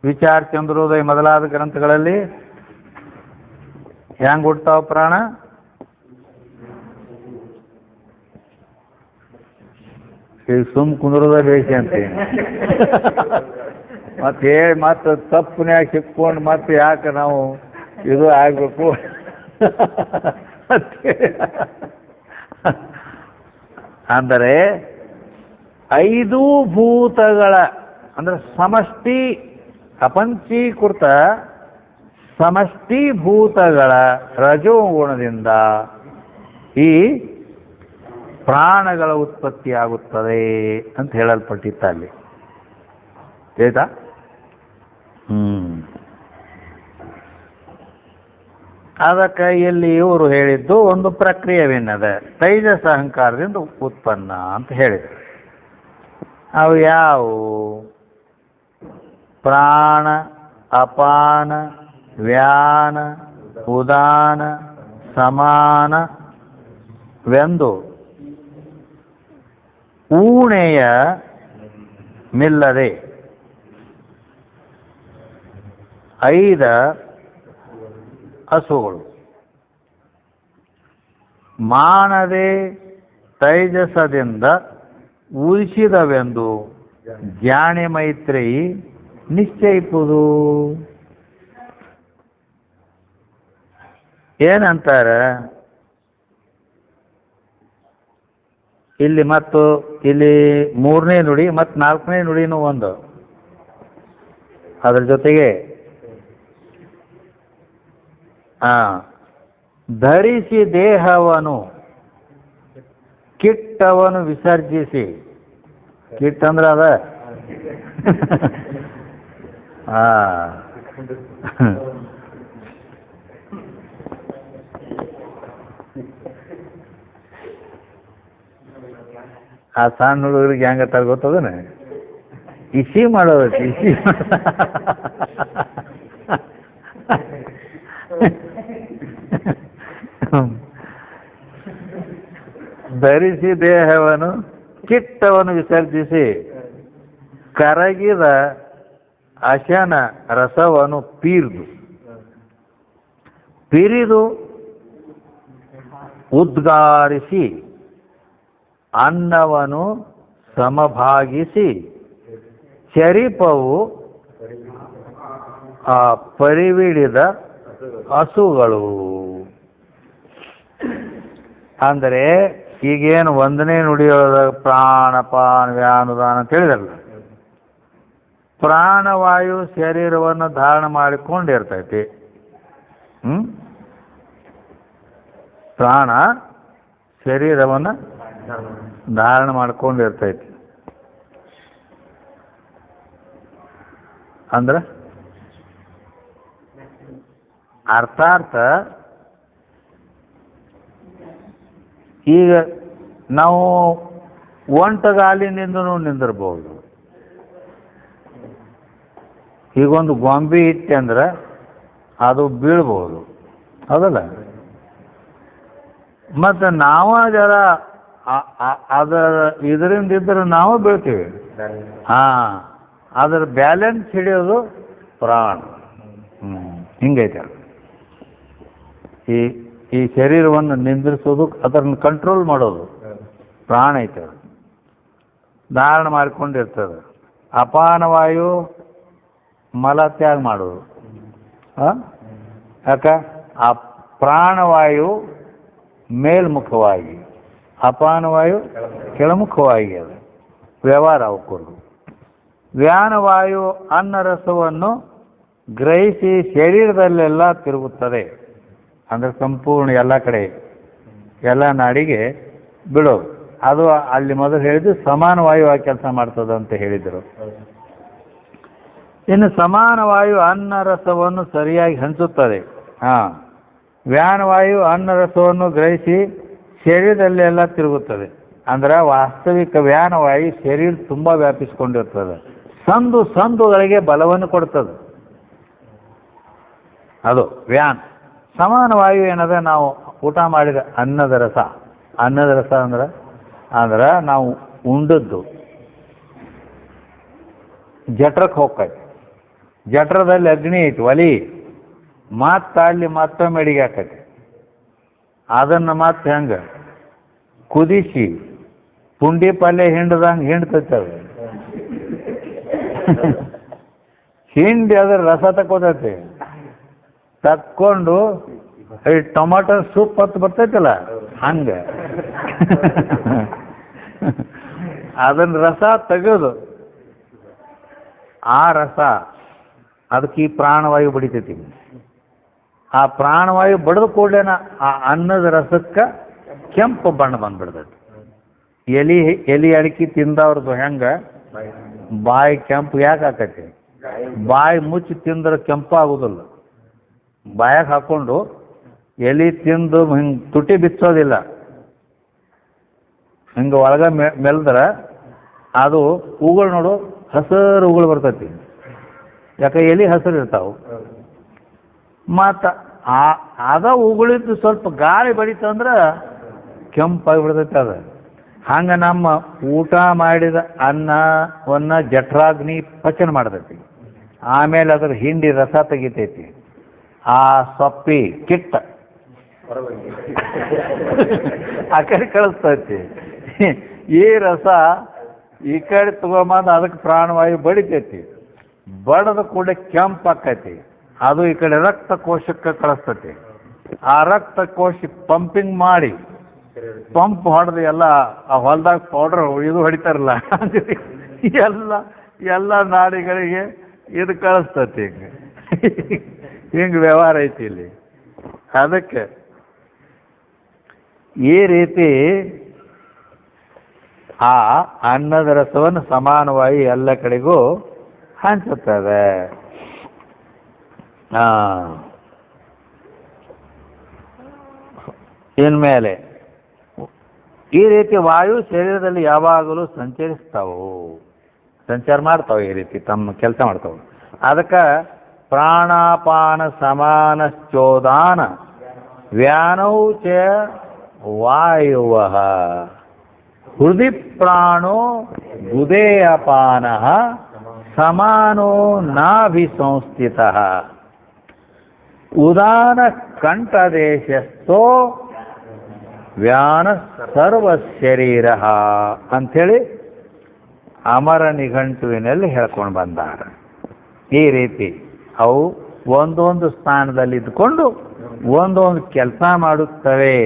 ವಿಚಾರ ಚಂದ್ರೋದಯ ಮೊದಲಾದ ಗ್ರಂಥಗಳಲ್ಲಿ ಹೆಂಗ್ ಹುಟ್ಟತಾವ ಪ್ರಾಣ? ಈಗ ಸುಮ್ ಕುಂದ್ರದ ಬೇಸಿ ಅಂತೀನಿ. ಮತ್ತೆ ಹೇಳಿ ಮತ್ತೆ ತಪ್ಪನ್ಯಾಗ ಸಿಕ್ಕೊಂಡು ಮತ್ತೆ ಯಾಕೆ ನಾವು ಇದು ಆಗ್ಬೇಕು ಅಂದರೆ 5 ಭೂತಗಳ ಅಂದ್ರೆ ಸಮಷ್ಟಿ ಅಪಂಚೀಕೃತ ಸಮಷ್ಟಿ ಭೂತಗಳ ರಜೋಗುಣದಿಂದ ಈ ಪ್ರಾಣಗಳ ಉತ್ಪತ್ತಿಯಾಗುತ್ತದೆ ಅಂತ ಹೇಳಲ್ಪಟ್ಟಿತ್ತ ಅಲ್ಲಿ. ಆಯ್ತಾ? ಅದಕ್ಕೆ ಇಲ್ಲಿ ಇವರು ಹೇಳಿದ್ದು ಒಂದು ಪ್ರಕ್ರಿಯೆವೇನದ ತೈಜಸ್ ಅಹಂಕಾರದಿಂದ ಉತ್ಪನ್ನ ಅಂತ ಹೇಳಿದರು. ಅವು ಯಾವುವು? ಪ್ರಾಣ, ಅಪಾನ, ವ್ಯಾನ, ಉದಾನ, ಸಮಾನ ವೆಂದು ಊಣೆಯ ಮಿಲ್ಲದೆ 5 ಹಸುಗಳು ಮಾನದೆ ತೈಜಸದಿಂದ ಉಳಿಸಿದವೆಂದು ಜಾಣೆ ಮೈತ್ರೇಯಿ ನಿಶ್ಚಯಿಸುವುದು. ಏನಂತಾರ ಇಲ್ಲಿ? ಮತ್ತು ಇಲ್ಲಿ 3ನೇ ನುಡಿ ಮತ್ತು 4ನೇ ನುಡಿನೂ ಒಂದು. ಅದ್ರ ಜೊತೆಗೆ ಧರಿಸಿ ದೇಹವನು ಕಿಟ್ಟವನು ವಿಸರ್ಜಿಸಿ. ಕಿಟ್ ಅಂದ್ರೆ ಅದ ಆ ಸಣ್ಣ ಹುಡುಗರಿಗೆ ಹೆಂಗತ್ತಾರ ಗೊತ್ತದನ? ಇಸಿ ಮಾಡೋದು, ಇಸಿ ಧರಿಸಿ ದೇಹವನ್ನು ಕಿಟ್ಟವನ್ನು ವಿಸರ್ಜಿಸಿ ಕರಗಿದ ಅಶನ ರಸವನ್ನು ಪಿರಿದು ಉದ್ಗಾರಿಸಿ ಅನ್ನವನ್ನು ಸಮಭಾಗಿಸಿ ಚರಿಪವು ಆ ಪರಿವಿಡಿದ ಹಸುಗಳು. ಅಂದರೆ ಈಗೇನು 1ನೇ ನುಡಿಯೊಳಗ ಪ್ರಾಣಪಾನ ವ್ಯಾನುದಾನ ಅಂತ ಹೇಳಿದಲ್ಲ, ಪ್ರಾಣವಾಯು ಶರೀರವನ್ನು ಧಾರಣ ಮಾಡಿಕೊಂಡಿರ್ತೈತಿ. ಪ್ರಾಣ ಶರೀರವನ್ನು ಧಾರಣ ಮಾಡ್ಕೊಂಡಿರ್ತೈತಿ. ಅಂದ್ರ ಅರ್ಥಾರ್ಥ ಈಗ ನಾವು ಒಂಟಗಾಲಿನಿಂದನೂ ನಿಂದಿರ್ಬೋದು, ಈಗೊಂದು ಗೊಂಬೆ ಇಟ್ಟೆ ಅಂದ್ರೆ ಅದು ಬೀಳ್ಬೋದು, ಹೌದಲ್ಲ? ಮತ್ತು ನಾವು ಜರ ಅದರ ಇದರಿಂದ ಇದ್ರೆ ನಾವು ಬೀಳ್ತೀವಿ. ಹಾಂ, ಅದರ ಬ್ಯಾಲೆನ್ಸ್ ಹಿಡಿಯೋದು ಪ್ರಾಣ. ಹಿಂಗೈತೆ. ಈ ಶರೀರವನ್ನು ನಿಂದ್ರಿಸೋದು, ಅದನ್ನು ಕಂಟ್ರೋಲ್ ಮಾಡೋದು ಪ್ರಾಣ ಐತೆ. ಧಾರಣ ಮಾಡಿಕೊಂಡಿರ್ತದೆ. ಅಪಾನವಾಯು ಮಲ ತ್ಯಾಗ ಮಾಡೋದು. ಯಾಕ? ಆ ಪ್ರಾಣವಾಯು ಮೇಲ್ಮುಖವಾಗಿ, ಅಪಾನವಾಯು ಕೆಳಮುಖವಾಗಿ ಅದು ವ್ಯವಹಾರ ಅವಕ್ಕೂರು. ವ್ಯಾನವಾಯು ಅನ್ನರಸವನ್ನು ಗ್ರಹಿಸಿ ಶರೀರದಲ್ಲೆಲ್ಲ ತಿರುಗುತ್ತದೆ. ಅಂದರೆ ಸಂಪೂರ್ಣ ಎಲ್ಲ ಕಡೆ ಎಲ್ಲ ನಾಡಿಗೆ ಬಿಡೋದು. ಅದು ಅಲ್ಲಿ ಮೊದಲು ಹೇಳಿದ್ದು ಸಮಾನವಾಯುವಾಗಿ ಕೆಲಸ ಮಾಡ್ತದೆ ಅಂತ ಹೇಳಿದರು. ಇನ್ನು ಸಮಾನವಾಯು ಅನ್ನರಸವನ್ನು ಸರಿಯಾಗಿ ಹಂಚುತ್ತದೆ. ವ್ಯಾನವಾಯು ಅನ್ನರಸವನ್ನು ಗ್ರಹಿಸಿ ಶರೀರದಲ್ಲೆಲ್ಲ ತಿರುಗುತ್ತದೆ. ಅಂದ್ರೆ ವಾಸ್ತವಿಕ ವ್ಯಾನವಾಯು ಶರೀರ ತುಂಬ ವ್ಯಾಪಿಸಿಕೊಂಡಿರ್ತದೆ. ಸಂದುಗಳಿಗೆ ಬಲವನ್ನು ಕೊಡ್ತದೆ. ಅದು ವ್ಯಾನ್. ಸಮಾನವಾಯು ಏನದ? ನಾವು ಊಟ ಮಾಡಿದ ಅನ್ನದ ರಸ ಅಂದ್ರೆ ನಾವು ಉಂಡದ್ದು ಜಠರಕ್ಕೆ ಹೋಗ್ತೈತಿ. ಜಠರದಲ್ಲಿ ಅಗ್ನಿ ಐತಿ, ಒಲಿ. ಅಲ್ಲಿ ಮತ್ತೊಮ್ಮೆ ಅಡಿಗೆ ಹಾಕೈತಿ. ಅದನ್ನು ಮತ್ತೆ ಹೆಂಗ ಕುದಿಸಿ ಪುಂಡಿ ಪಲ್ಯ ಹಿಂಡ್ದಂಗೆ ಹಿಂಡ್ತೈತೆ. ಅದು ಹಿಂಡಿ ಅದ್ರ ರಸ ತಕ್ಕೋತೈತಿ. ತಕ್ಕೊಂಡು ಈ ಟೊಮಾಟೊ ಸೂಪ್ ಹೊತ್ತು ಬರ್ತೈತಲ್ಲ ಹಂಗ ಅದನ್ನ ರಸ ತೆಗೆದು ಆ ರಸ ಅದಕ್ಕೆ ಈ ಪ್ರಾಣವಾಯು ಬಡಿತೈತಿ. ಆ ಪ್ರಾಣವಾಯು ಬಡಿದ ಕೂಡಲೇನ ಆ ಅನ್ನದ ರಸಕ್ಕೆ ಕೆಂಪು ಬಣ್ಣ ಬಂದ್ಬಿಡ್ತೈತಿ. ಎಲಿ ಅಡಿಕೆ ತಿಂದವ್ರದ್ದು ಹೆಂಗ ಬಾಯಿ ಕೆಂಪು ಯಾಕೆ ಆಕೈತಿ? ಬಾಯಿ ಮುಚ್ಚಿ ತಿಂದ್ರೆ ಕೆಂಪು ಆಗುದಿಲ್ಲ. ಬಾಯಾಗ ಹಾಕೊಂಡು ಎಲಿ ತಿಂದು ಹಿಂಗೆ ತುಟಿ ಬಿಚ್ಚೋದಿಲ್ಲ. ಹಿಂಗೆ ಒಳಗ ಮೆಲ್ದ್ರೆ ಅದು ಹೂಗಳು ನೋಡು, ಹಸಿರು ಹೂಗಳು ಬರ್ತೈತಿ. ಯಾಕೆ? ಎಲಿ ಹಸಿರು ಇರ್ತಾವು. ಮತ್ತು ಅದ ಹೂಗಳಿದ್ದು ಸ್ವಲ್ಪ ಗಾಳಿ ಬಡಿತಂದ್ರೆ ಕೆಂಪಾಗಿ ಬಿಡ್ತೈತಿ. ಅದು ಹಂಗೆ ನಮ್ಮ ಊಟ ಮಾಡಿದ ಅನ್ನವನ್ನು ಜಠರಾಗ್ನಿ ಪಚನ ಮಾಡ್ತೈತಿ. ಆಮೇಲೆ ಅದ್ರ ಹಿಂಡಿ ರಸ ತೆಗಿತೈತಿ. ಆ ಸೊಪ್ಪಿ ಕಿಟ್ಟ ಆ ಕಡೆ ಕಳಿಸ್ತೈತಿ. ಈ ರಸ ಈ ಕಡೆ ತಗೊಂಬಂದು ಅದಕ್ಕೆ ಪ್ರಾಣವಾಯು ಬಡಿತೈತಿ. ಬಡದ ಕೂಡ ಕೆಂಪಾಕೈತಿ. ಅದು ಈ ಕಡೆ ರಕ್ತ ಕೋಶಕ್ಕೆ ಕಳಿಸ್ತೈತಿ. ಆ ರಕ್ತ ಕೋಶ ಪಂಪಿಂಗ್ ಮಾಡಿ ಪಂಪ್ ಹೊಡೆದು ಎಲ್ಲ ಆ ಹೊಲದಾಗ ಪೌಡರ್ ಇದು ಹೊಡಿತಾರಲ್ಲ ಎಲ್ಲ ನಾಡಿಗಳಿಗೆ ಇದು ಕಳಿಸ್ತೈತಿ. ಹಿಂಗೆ ವ್ಯವಹಾರ ಐತಿ ಇಲ್ಲಿ. ಅದಕ್ಕೆ ಈ ರೀತಿ ಆ ಅನ್ನದ ರಸವನ್ನು ಸಮಾನವಾಗಿ ಎಲ್ಲ ಕಡೆಗೂ ಹಂಚುತ್ತದೆ. ಇನ್ಮೇಲೆ ಈ ರೀತಿ ವಾಯು ಶರೀರದಲ್ಲಿ ಯಾವಾಗಲೂ ಸಂಚಾರ ಮಾಡ್ತಾವೆ. ಈ ರೀತಿ ತಮ್ಮ ಕೆಲಸ ಮಾಡ್ತಾವೆ. ಅದಕ್ಕೆ ಪ್ರಾಣಾಪಾನ ಸಮಾನಶ್ಚೋದಾನ ವ್ಯಾನೌ ಚ ವಾಯುವ ಹೃದಿ ಪ್ರಾಣೋ ಗುದೇ ಅಪಾನ ಸಮಾನೋ ನಾಭಿ ಸಂಸ್ಥಿತ ಉದಾನ ಕಂಠದೇಶಸ್ಥೋ ವ್ಯಾನ ಸರ್ವ ಶರೀರ ಅಂಥೇಳಿ ಅಮರ ನಿಘಂಟುವಿನಲ್ಲಿ ಹೇಳ್ಕೊಂಡು ಬಂದಾರ. ಈ ರೀತಿ ಅವು ಒಂದೊಂದು ಸ್ಥಾನದಲ್ಲಿ ಇದ್ಕೊಂಡು ಒಂದೊಂದು ಕೆಲಸ ಮಾಡುತ್ತವೆ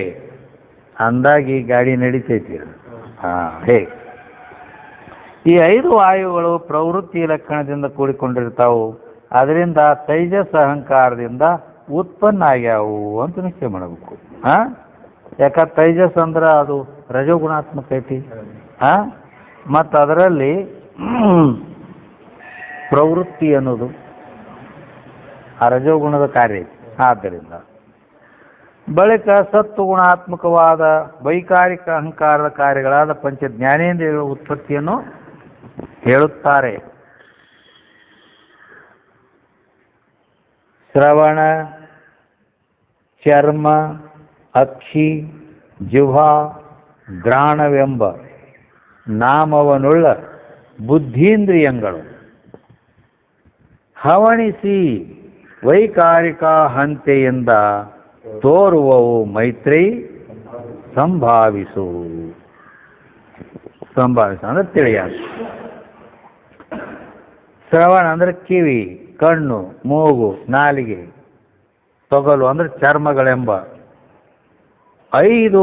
ಅಂದಾಗ ಈ ಗಾಡಿ ನಡೀತೈತಿ. ಹೇಗೆ ಈ 5 ವಾಯುಗಳು ಪ್ರವೃತ್ತಿ ಲಕ್ಷಣದಿಂದ ಕೂಡಿಕೊಂಡಿರ್ತಾವು. ಅದರಿಂದ ತೈಜಸ್ ಅಹಂಕಾರದಿಂದ ಉತ್ಪನ್ನ ಆಗ್ಯಾವು ಅಂತ ನಿಶ್ಚಯ ಮಾಡಬೇಕು. ಯಾಕ? ತೈಜಸ್ ಅಂದ್ರೆ ಅದು ರಜೋಗುಣಾತ್ಮಕ ಐತಿ. ಮತ್ತು ಅದರಲ್ಲಿ ಪ್ರವೃತ್ತಿ ಅನ್ನೋದು ಆ ರಜೋಗುಣದ ಕಾರ್ಯ ಐತಿ. ಆದ್ದರಿಂದ ಬಳಿಕ ಸತ್ವಗುಣಾತ್ಮಕವಾದ ವೈಕಾರಿಕ ಅಹಂಕಾರದ ಕಾರ್ಯಗಳಾದ ಪಂಚ ಜ್ಞಾನೇಂದ್ರಿಯಗಳ ಉತ್ಪತ್ತಿಯನ್ನು ಹೇಳುತ್ತಾರೆ. ಶ್ರವಣ, ಚರ್ಮ, ಅಕ್ಷಿ, ಜಿಹ್ವಾ, ಘ್ರಾಣವೆಂಬ ನಾಮವನ್ನುಳ್ಳ ಬುದ್ಧೀಂದ್ರಿಯಗಳು ಹವಣಿಸಿ ವೈಕಾರಿಕ ಹಂತೆಯಿಂದ ತೋರುವವು ಮೈತ್ರಿ ಸಂಭಾವಿಸು. ಅಂದ್ರೆ ತಿಳಿಯಾದು. ಶ್ರವಣ ಅಂದ್ರೆ ಕಿವಿ, ಕಣ್ಣು, ಮೂಗು, ನಾಲಿಗೆ, ತೊಗಲು ಅಂದ್ರೆ ಚರ್ಮಗಳೆಂಬ 5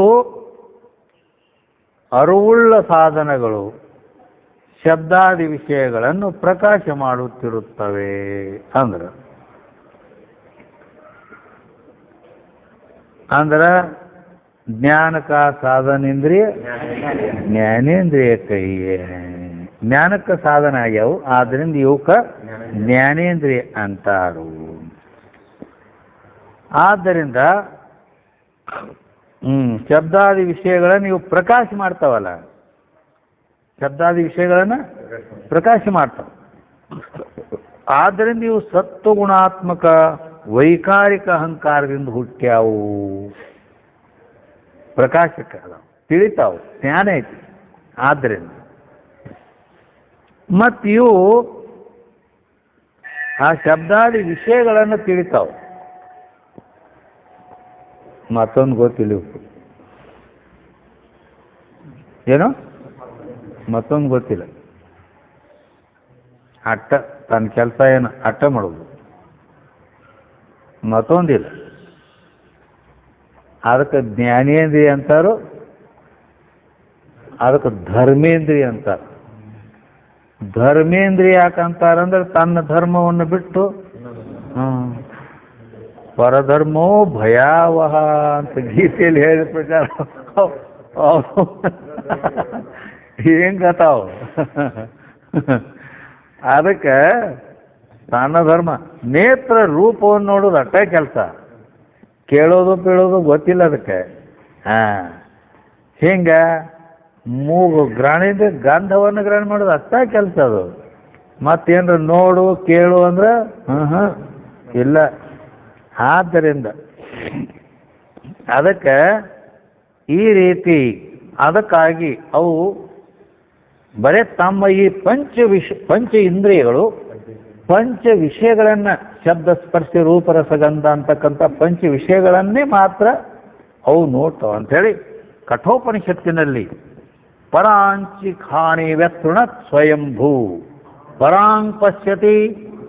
ಅರಿವುಳ್ಳ ಸಾಧನಗಳು ಶಬ್ದಾದಿ ವಿಷಯಗಳನ್ನು ಪ್ರಕಾಶ ಮಾಡುತ್ತಿರುತ್ತವೆ. ಅಂದ್ರ ಜ್ಞಾನಕ ಸಾಧನೇಂದ್ರಿಯ, ಜ್ಞಾನೇಂದ್ರಿಯ ಕೈಯೇ. ಜ್ಞಾನಕ್ಕೆ ಸಾಧನ ಆಗ್ಯಾವು, ಆದ್ರಿಂದ ಇವಕ್ಕ ಜ್ಞಾನೇಂದ್ರಿಯ ಅಂತಾರು. ಆದ್ದರಿಂದ ಶಬ್ದಾದಿ ವಿಷಯಗಳನ್ನು ಇವು ಪ್ರಕಾಶ ಮಾಡ್ತಾವಲ್ಲ, ಶಬ್ದಾದಿ ವಿಷಯಗಳನ್ನ ಪ್ರಕಾಶ ಮಾಡ್ತಾವ. ಆದ್ದರಿಂದ ಇವು ಸತ್ವಗುಣಾತ್ಮಕ ವೈಕಾರಿಕ ಅಹಂಕಾರದಿಂದ ಹುಟ್ಟ್ಯಾವು. ಪ್ರಕಾಶಕ್ಕೆ ಅದಾವ, ತಿಳಿತಾವು, ಜ್ಞಾನ ಐತಿ. ಆದ್ದರಿಂದ ಮತ್ತಿವು ಆ ಶಬ್ದಾದಿ ವಿಷಯಗಳನ್ನು ತಿಳಿತಾವು. ಮತ್ತೊಂದು ಗೊತ್ತಿಲ್ಲ ಏನು, ಮತ್ತೊಂದು ಗೊತ್ತಿಲ್ಲ. ಅಟ್ಟ ತನ್ನ ಕೆಲಸ ಏನು ಅಟ್ಟ ಮಾಡೋದು, ಮತ್ತೊಂದಿಲ್ಲ. ಅದಕ್ಕೆ ಜ್ಞಾನೇಂದ್ರಿಯ ಅಂತಾರು, ಅದಕ್ಕೆ ಧರ್ಮೇಂದ್ರಿಯ ಅಂತಾರ. ಧರ್ಮೇಂದ್ರಿಯ ಯಾಕಂತಾರಂದ್ರೆ ತನ್ನ ಧರ್ಮವನ್ನು ಬಿಟ್ಟು ಪರಧರ್ಮೋ ಭಯಾವಹ ಅಂತ ಗೀತೆಯಲ್ಲಿ ಹೇಳಿದ ಪ್ರಕಾರ ಹೆಂಗತಾವ. ಅದಕ್ಕೆ ತನ್ನ ಧರ್ಮ, ನೇತ್ರ ರೂಪವನ್ನು ನೋಡೋದು ಅಟ್ಟ ಕೆಲಸ, ಕೇಳೋದು ಬೀಳೋದು ಗೊತ್ತಿಲ್ಲ ಅದಕ್ಕೆ. ಹಿಂಗ ಮೂಗು ಗ್ರಾಣಿಂದ ಗಂಧವನ್ನು ಗ್ರಹಣ ಮಾಡೋದು ಅಷ್ಟ ಕೆಲಸ ಅದು. ಮತ್ತೇನ್ರ ನೋಡು ಕೇಳು ಅಂದ್ರೆ ಇಲ್ಲ. ಆದ್ದರಿಂದ ಅದಕ್ಕೆ ಈ ರೀತಿ, ಅದಕ್ಕಾಗಿ ಅವು ಬರೇ ತಮ್ಮ ಈ ಪಂಚ ಇಂದ್ರಿಯಗಳು ಪಂಚ ವಿಷಯಗಳನ್ನ, ಶಬ್ದ ಸ್ಪರ್ಶ ರೂಪ ರಸಗಂಧ ಅಂತಕ್ಕಂಥ ಪಂಚ ವಿಷಯಗಳನ್ನೇ ಮಾತ್ರ ಅವು ನೋಡ್ತಾವ ಅಂಥೇಳಿ ಕಠೋಪನಿಷತ್ತಿನಲ್ಲಿ ಪರಾಂಚಿ ಖಾನಿ ವ್ಯತೃಣತ್ ಸ್ವಯಂಭೂ ಪರಾಂಗ್ ಪಶ್ಯತಿ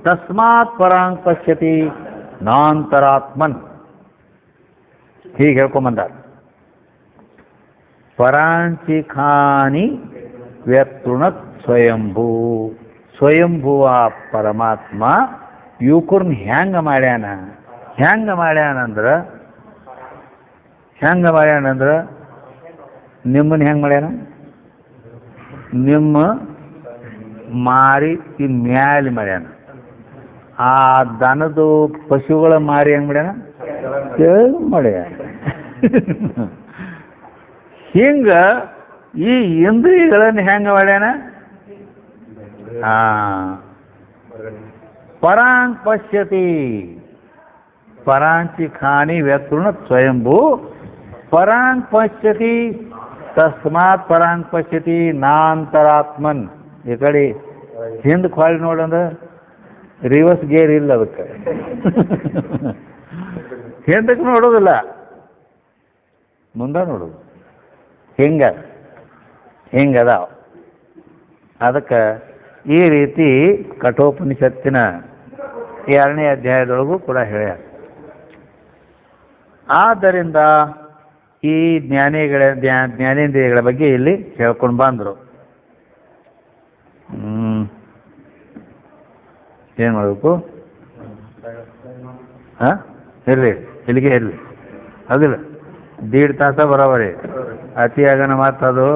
ತಸ್ಮಾತ್ ಪರಾಂಗ್ ಪಶ್ಯತಿ ನಾಂತರಾತ್ಮನ್ ಹೀಗೆ ಹೇಳ್ಕೊಂಬಂದಾರ. ಪರಾಂಚಿ ಖಾನಿ ವ್ಯತೃಣತ್ ಸ್ವಯಂಭೂ, ಸ್ವಯಂಭುವ ಪರಮಾತ್ಮ ಯುವಕರ್ನ ಹೆಂಗ ಮಾಡ್ಯಾನಂದ್ರ ನಿಮ್ಮನ್ನ ಹೆಂಗ್ ಮಾಡ್ಯಾನ? ನಿಮ್ಮ ಮಾರಿ ಈ ಮ್ಯಾಲಿ ಮಾಡ್ಯಾನ. ಆ ದನದು ಪಶುಗಳ ಮಾರಿ ಹೆಂಗ್ ಮಾಡ್ಯಾನ? ಮಾಡ್ಯಾನ. ಹಿಂಗ ಈ ಇಂದ್ರಿಯಗಳನ್ನು ಹೆಂಗ ಮಾಡ್ಯಾನ? ಪರಾಂಗ್ ಪಶ್ಯತಿ, ಪರಾಂಚಿ ಖಾನಿ ವ್ಯತೃಣ ಸ್ವಯಂಭೂ ಪರಾಂಗ್ ಪಶ್ಯತಿ ತಸ್ಮಾತ್ ಪರಾಂಗ್ ಪಶ್ಯತಿ ನಾಂತರಾತ್ಮನ್. ಈ ಕಡೆ ಹಿಂದ್ ಖಾಲಿ ನೋಡಂದ್ರೆ ರಿವರ್ಸ್ ಗೇರ್ ಇಲ್ಲ, ಅದಕ್ಕೆ ಹಿಂದಕ್ಕೆ ನೋಡೋದಿಲ್ಲ, ಮುಂದೆ ನೋಡೋದು. ಹಿಂಗದಾವ. ಅದಕ್ಕೆ ಈ ರೀತಿ ಕಠೋಪನಿಷತ್ತಿನ 2ನೇ ಅಧ್ಯಾಯದೊಳಗೂ ಕೂಡ ಹೇಳ್ಯಾರ. ಆದ್ದರಿಂದ ಈ ಜ್ಞಾನೇಂದ್ರಿಯಗಳ ಬಗ್ಗೆ ಇಲ್ಲಿ ಹೇಳ್ಕೊಂಡು ಬಂದರು. ಏನ್ ಮಾಡಬೇಕು? ಇಲ್ಲಿಗೆ ಇರ್ಲಿ, ಅದಿಲ್ಲ 1.5 ತಾಸ ಬರೋವರಿ. ಅತಿಯಾಗನ ಮಾತದು.